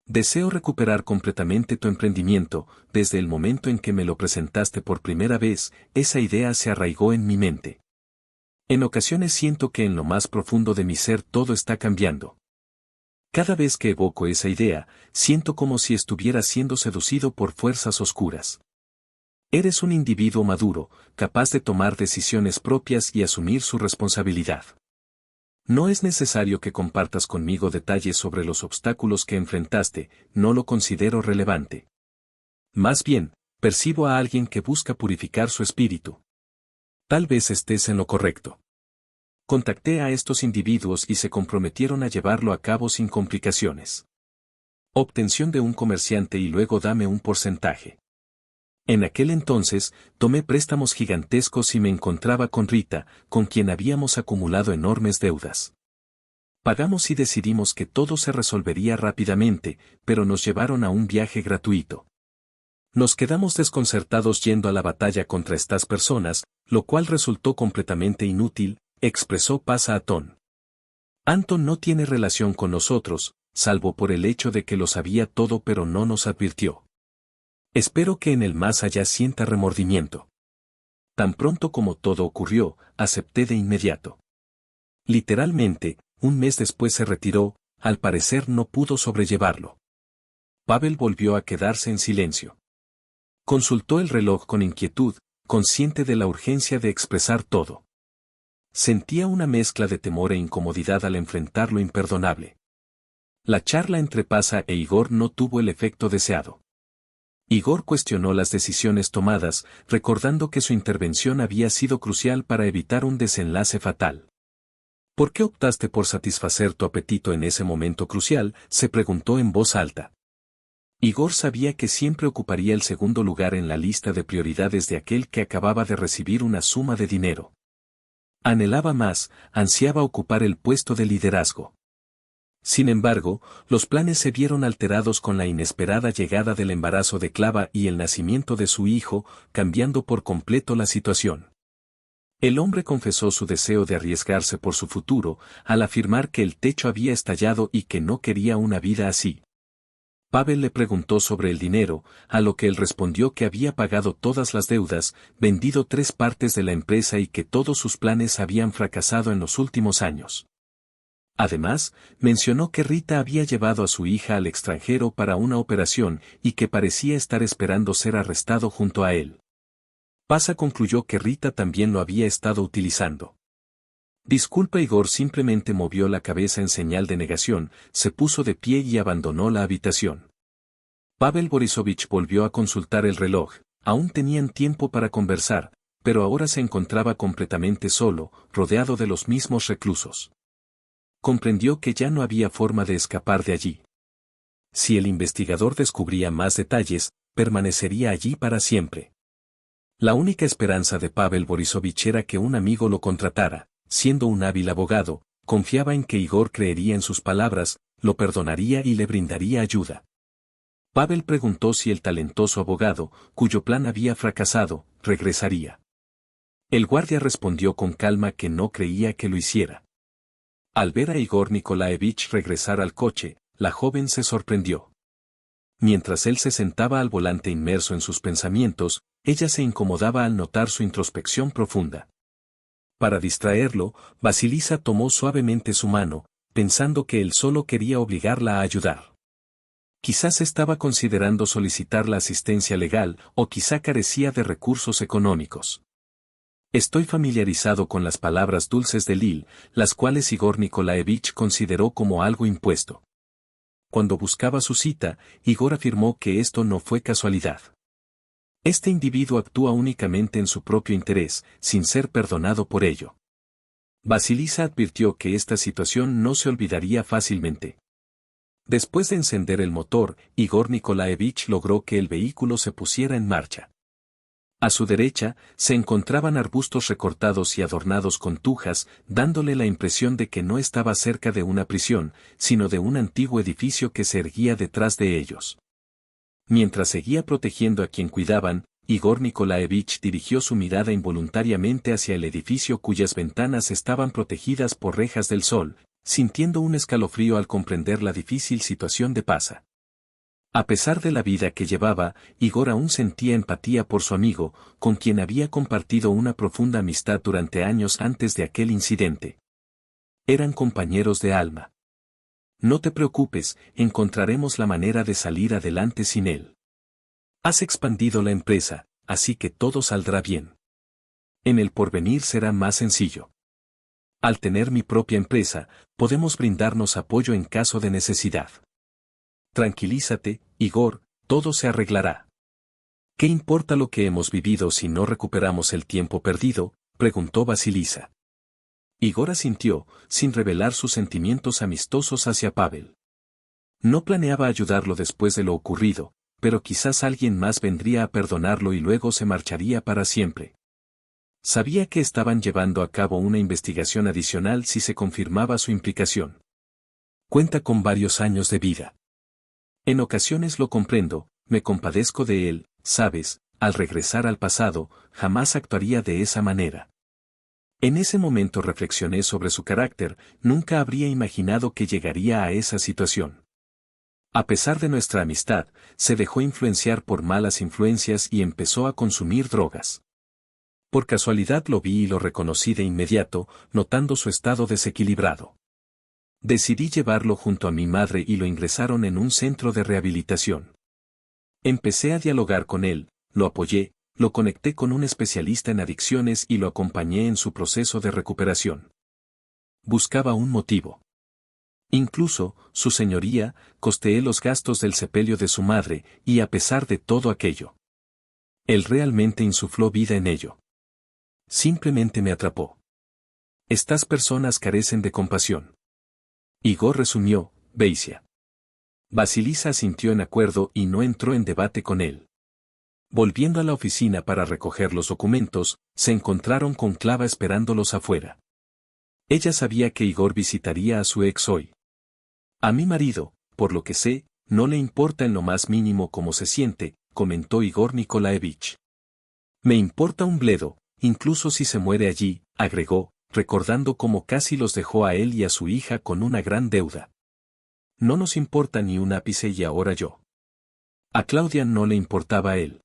Deseo recuperar completamente tu emprendimiento. Desde el momento en que me lo presentaste por primera vez, esa idea se arraigó en mi mente. En ocasiones siento que en lo más profundo de mi ser todo está cambiando. Cada vez que evoco esa idea, siento como si estuviera siendo seducido por fuerzas oscuras. Eres un individuo maduro, capaz de tomar decisiones propias y asumir su responsabilidad. No es necesario que compartas conmigo detalles sobre los obstáculos que enfrentaste, no lo considero relevante. Más bien, percibo a alguien que busca purificar su espíritu. Tal vez estés en lo correcto. Contacté a estos individuos y se comprometieron a llevarlo a cabo sin complicaciones. Obtención de un comerciante y luego dame un porcentaje. En aquel entonces, tomé préstamos gigantescos y me encontraba con Rita, con quien habíamos acumulado enormes deudas. Pagamos y decidimos que todo se resolvería rápidamente, pero nos llevaron a un viaje gratuito. Nos quedamos desconcertados yendo a la batalla contra estas personas, lo cual resultó completamente inútil, expresó Pasa Anton. Anton no tiene relación con nosotros, salvo por el hecho de que lo sabía todo pero no nos advirtió. Espero que en el más allá sienta remordimiento. Tan pronto como todo ocurrió, acepté de inmediato. Literalmente, un mes después se retiró, al parecer no pudo sobrellevarlo. Pavel volvió a quedarse en silencio. Consultó el reloj con inquietud, consciente de la urgencia de expresar todo. Sentía una mezcla de temor e incomodidad al enfrentar lo imperdonable. La charla entre Pasa e Igor no tuvo el efecto deseado. Igor cuestionó las decisiones tomadas, recordando que su intervención había sido crucial para evitar un desenlace fatal. ¿Por qué optaste por satisfacer tu apetito en ese momento crucial?, se preguntó en voz alta. Igor sabía que siempre ocuparía el segundo lugar en la lista de prioridades de aquel que acababa de recibir una suma de dinero. Anhelaba más, ansiaba ocupar el puesto de liderazgo. Sin embargo, los planes se vieron alterados con la inesperada llegada del embarazo de Klava y el nacimiento de su hijo, cambiando por completo la situación. El hombre confesó su deseo de arriesgarse por su futuro, al afirmar que el techo había estallado y que no quería una vida así. Pavel le preguntó sobre el dinero, a lo que él respondió que había pagado todas las deudas, vendido 3 partes de la empresa y que todos sus planes habían fracasado en los últimos años. Además, mencionó que Rita había llevado a su hija al extranjero para una operación y que parecía estar esperando ser arrestado junto a él. Pasa concluyó que Rita también lo había estado utilizando. Disculpa, Igor simplemente movió la cabeza en señal de negación, se puso de pie y abandonó la habitación. Pavel Borisovich volvió a consultar el reloj, aún tenían tiempo para conversar, pero ahora se encontraba completamente solo, rodeado de los mismos reclusos. Comprendió que ya no había forma de escapar de allí. Si el investigador descubría más detalles, permanecería allí para siempre. La única esperanza de Pavel Borisovich era que un amigo lo contratara. Siendo un hábil abogado, confiaba en que Igor creería en sus palabras, lo perdonaría y le brindaría ayuda. Pavel preguntó si el talentoso abogado, cuyo plan había fracasado, regresaría. El guardia respondió con calma que no creía que lo hiciera. Al ver a Igor Nikolaevich regresar al coche, la joven se sorprendió. Mientras él se sentaba al volante inmerso en sus pensamientos, ella se incomodaba al notar su introspección profunda. Para distraerlo, Vasilisa tomó suavemente su mano, pensando que él solo quería obligarla a ayudar. Quizás estaba considerando solicitar la asistencia legal o quizá carecía de recursos económicos. Estoy familiarizado con las palabras dulces de Lil, las cuales Igor Nikolaevich consideró como algo impuesto. Cuando buscaba su cita, Igor afirmó que esto no fue casualidad. Este individuo actúa únicamente en su propio interés, sin ser perdonado por ello. Vasilisa advirtió que esta situación no se olvidaría fácilmente. Después de encender el motor, Igor Nikolaevich logró que el vehículo se pusiera en marcha. A su derecha, se encontraban arbustos recortados y adornados con tujas, dándole la impresión de que no estaba cerca de una prisión, sino de un antiguo edificio que se erguía detrás de ellos. Mientras seguía protegiendo a quien cuidaban, Igor Nikolaevich dirigió su mirada involuntariamente hacia el edificio cuyas ventanas estaban protegidas por rejas del sol, sintiendo un escalofrío al comprender la difícil situación de Pasa. A pesar de la vida que llevaba, Igor aún sentía empatía por su amigo, con quien había compartido una profunda amistad durante años antes de aquel incidente. Eran compañeros de alma. No te preocupes, encontraremos la manera de salir adelante sin él. Has expandido la empresa, así que todo saldrá bien. En el porvenir será más sencillo. Al tener mi propia empresa, podemos brindarnos apoyo en caso de necesidad. Tranquilízate, Igor, todo se arreglará. ¿Qué importa lo que hemos vivido si no recuperamos el tiempo perdido?, preguntó Vasilisa. Igor asintió, sin revelar sus sentimientos amistosos hacia Pavel. No planeaba ayudarlo después de lo ocurrido, pero quizás alguien más vendría a perdonarlo y luego se marcharía para siempre. Sabía que estaban llevando a cabo una investigación adicional si se confirmaba su implicación. Cuenta con varios años de vida. En ocasiones lo comprendo, me compadezco de él, sabes, al regresar al pasado, jamás actuaría de esa manera. En ese momento reflexioné sobre su carácter, nunca habría imaginado que llegaría a esa situación. A pesar de nuestra amistad, se dejó influenciar por malas influencias y empezó a consumir drogas. Por casualidad lo vi y lo reconocí de inmediato, notando su estado desequilibrado. Decidí llevarlo junto a mi madre y lo ingresaron en un centro de rehabilitación. Empecé a dialogar con él, lo apoyé, lo conecté con un especialista en adicciones y lo acompañé en su proceso de recuperación. Buscaba un motivo. Incluso, su señoría, costeé los gastos del sepelio de su madre, y a pesar de todo aquello, él realmente insufló vida en ello. Simplemente me atrapó. Estas personas carecen de compasión. Igor resumió, Beisia. Vasilisa asintió en acuerdo y no entró en debate con él. Volviendo a la oficina para recoger los documentos, se encontraron con Klava esperándolos afuera. Ella sabía que Igor visitaría a su ex hoy. A mi marido, por lo que sé, no le importa en lo más mínimo cómo se siente, comentó Igor Nikolaevich. Me importa un bledo, incluso si se muere allí, agregó, recordando cómo casi los dejó a él y a su hija con una gran deuda. No nos importa ni un ápice y ahora yo. A Claudia no le importaba a él.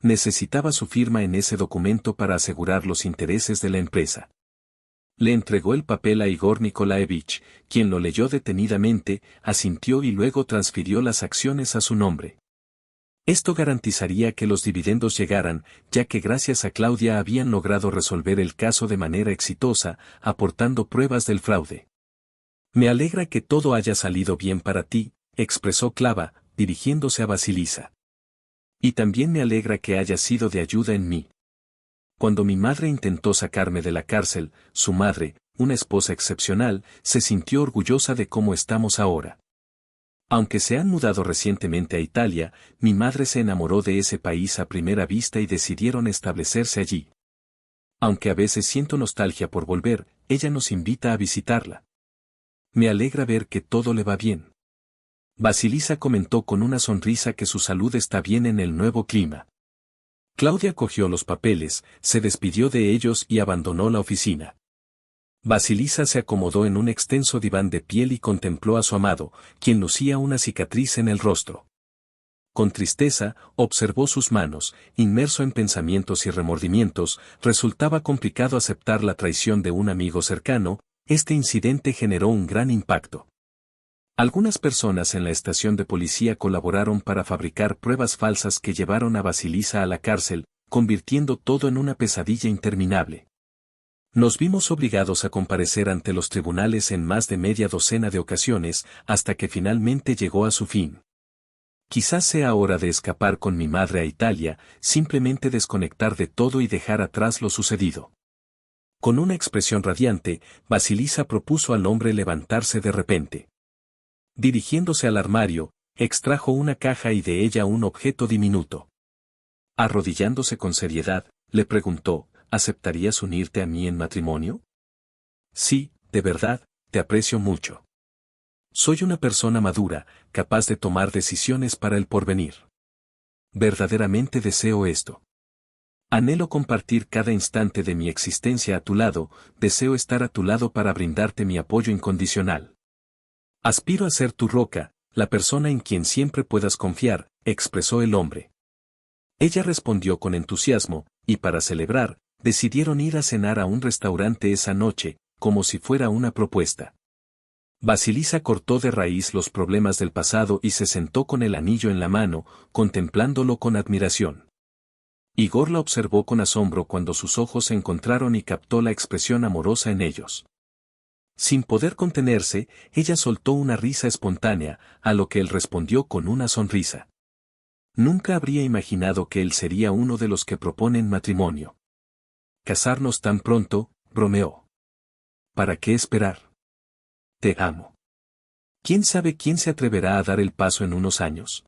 Necesitaba su firma en ese documento para asegurar los intereses de la empresa. Le entregó el papel a Igor Nikolaevich, quien lo leyó detenidamente, asintió y luego transfirió las acciones a su nombre. Esto garantizaría que los dividendos llegaran, ya que gracias a Claudia habían logrado resolver el caso de manera exitosa, aportando pruebas del fraude. Me alegra que todo haya salido bien para ti, expresó Klava, dirigiéndose a Vasilisa. Y también me alegra que hayas sido de ayuda en mí. Cuando mi madre intentó sacarme de la cárcel, su madre, una esposa excepcional, se sintió orgullosa de cómo estamos ahora. Aunque se han mudado recientemente a Italia, mi madre se enamoró de ese país a primera vista y decidieron establecerse allí. Aunque a veces siento nostalgia por volver, ella nos invita a visitarla. Me alegra ver que todo le va bien. Vasilisa comentó con una sonrisa que su salud está bien en el nuevo clima. Claudia cogió los papeles, se despidió de ellos y abandonó la oficina. Vasilisa se acomodó en un extenso diván de piel y contempló a su amado, quien lucía una cicatriz en el rostro. Con tristeza, observó sus manos, inmerso en pensamientos y remordimientos, resultaba complicado aceptar la traición de un amigo cercano, este incidente generó un gran impacto. Algunas personas en la estación de policía colaboraron para fabricar pruebas falsas que llevaron a Vasilisa a la cárcel, convirtiendo todo en una pesadilla interminable. Nos vimos obligados a comparecer ante los tribunales en más de media docena de ocasiones, hasta que finalmente llegó a su fin. Quizás sea hora de escapar con mi madre a Italia, simplemente desconectar de todo y dejar atrás lo sucedido. Con una expresión radiante, Vasilisa propuso al hombre levantarse de repente. Dirigiéndose al armario, extrajo una caja y de ella un objeto diminuto. Arrodillándose con seriedad, le preguntó, ¿aceptarías unirte a mí en matrimonio? Sí, de verdad, te aprecio mucho. Soy una persona madura, capaz de tomar decisiones para el porvenir. Verdaderamente deseo esto. Anhelo compartir cada instante de mi existencia a tu lado, deseo estar a tu lado para brindarte mi apoyo incondicional. Aspiro a ser tu roca, la persona en quien siempre puedas confiar, expresó el hombre. Ella respondió con entusiasmo, y para celebrar, decidieron ir a cenar a un restaurante esa noche, como si fuera una propuesta. Vasilisa cortó de raíz los problemas del pasado y se sentó con el anillo en la mano, contemplándolo con admiración. Igor la observó con asombro cuando sus ojos se encontraron y captó la expresión amorosa en ellos. Sin poder contenerse, ella soltó una risa espontánea, a lo que él respondió con una sonrisa. Nunca habría imaginado que él sería uno de los que proponen matrimonio. ¿Casarnos tan pronto?, bromeó. ¿Para qué esperar? Te amo. ¿Quién sabe quién se atreverá a dar el paso en unos años?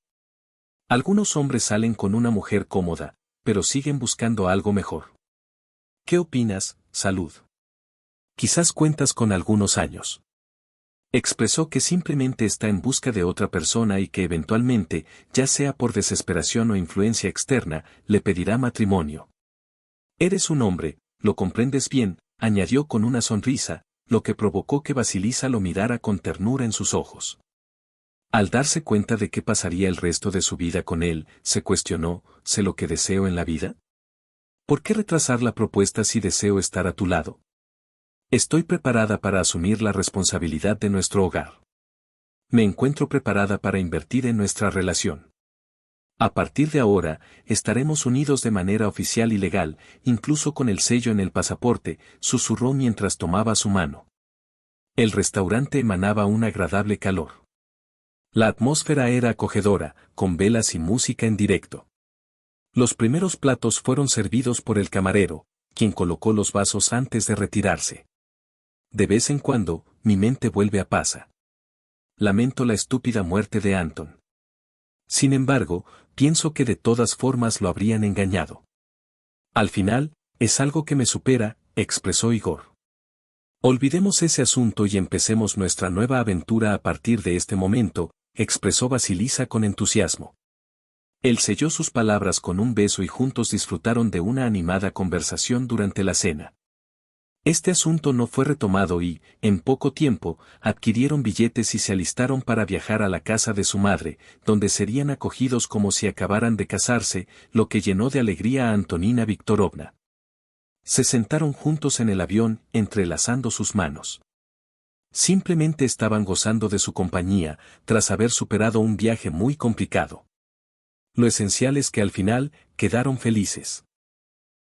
Algunos hombres salen con una mujer cómoda, pero siguen buscando algo mejor. ¿Qué opinas, Salud? Quizás cuentas con algunos años. Expresó que simplemente está en busca de otra persona y que eventualmente, ya sea por desesperación o influencia externa, le pedirá matrimonio. Eres un hombre, lo comprendes bien, añadió con una sonrisa, lo que provocó que Vasilisa lo mirara con ternura en sus ojos. Al darse cuenta de qué pasaría el resto de su vida con él, se cuestionó, ¿sé lo que deseo en la vida? ¿Por qué retrasar la propuesta si deseo estar a tu lado? Estoy preparada para asumir la responsabilidad de nuestro hogar. Me encuentro preparada para invertir en nuestra relación. A partir de ahora, estaremos unidos de manera oficial y legal, incluso con el sello en el pasaporte, susurró mientras tomaba su mano. El restaurante emanaba un agradable calor. La atmósfera era acogedora, con velas y música en directo. Los primeros platos fueron servidos por el camarero, quien colocó los vasos antes de retirarse. De vez en cuando, mi mente vuelve a Pasa. Lamento la estúpida muerte de Anton. Sin embargo, pienso que de todas formas lo habrían engañado. Al final, es algo que me supera, expresó Igor. Olvidemos ese asunto y empecemos nuestra nueva aventura a partir de este momento, expresó Vasilisa con entusiasmo. Él selló sus palabras con un beso y juntos disfrutaron de una animada conversación durante la cena. Este asunto no fue retomado y, en poco tiempo, adquirieron billetes y se alistaron para viajar a la casa de su madre, donde serían acogidos como si acabaran de casarse, lo que llenó de alegría a Antonina Viktorovna. Se sentaron juntos en el avión, entrelazando sus manos. Simplemente estaban gozando de su compañía, tras haber superado un viaje muy complicado. Lo esencial es que al final, quedaron felices.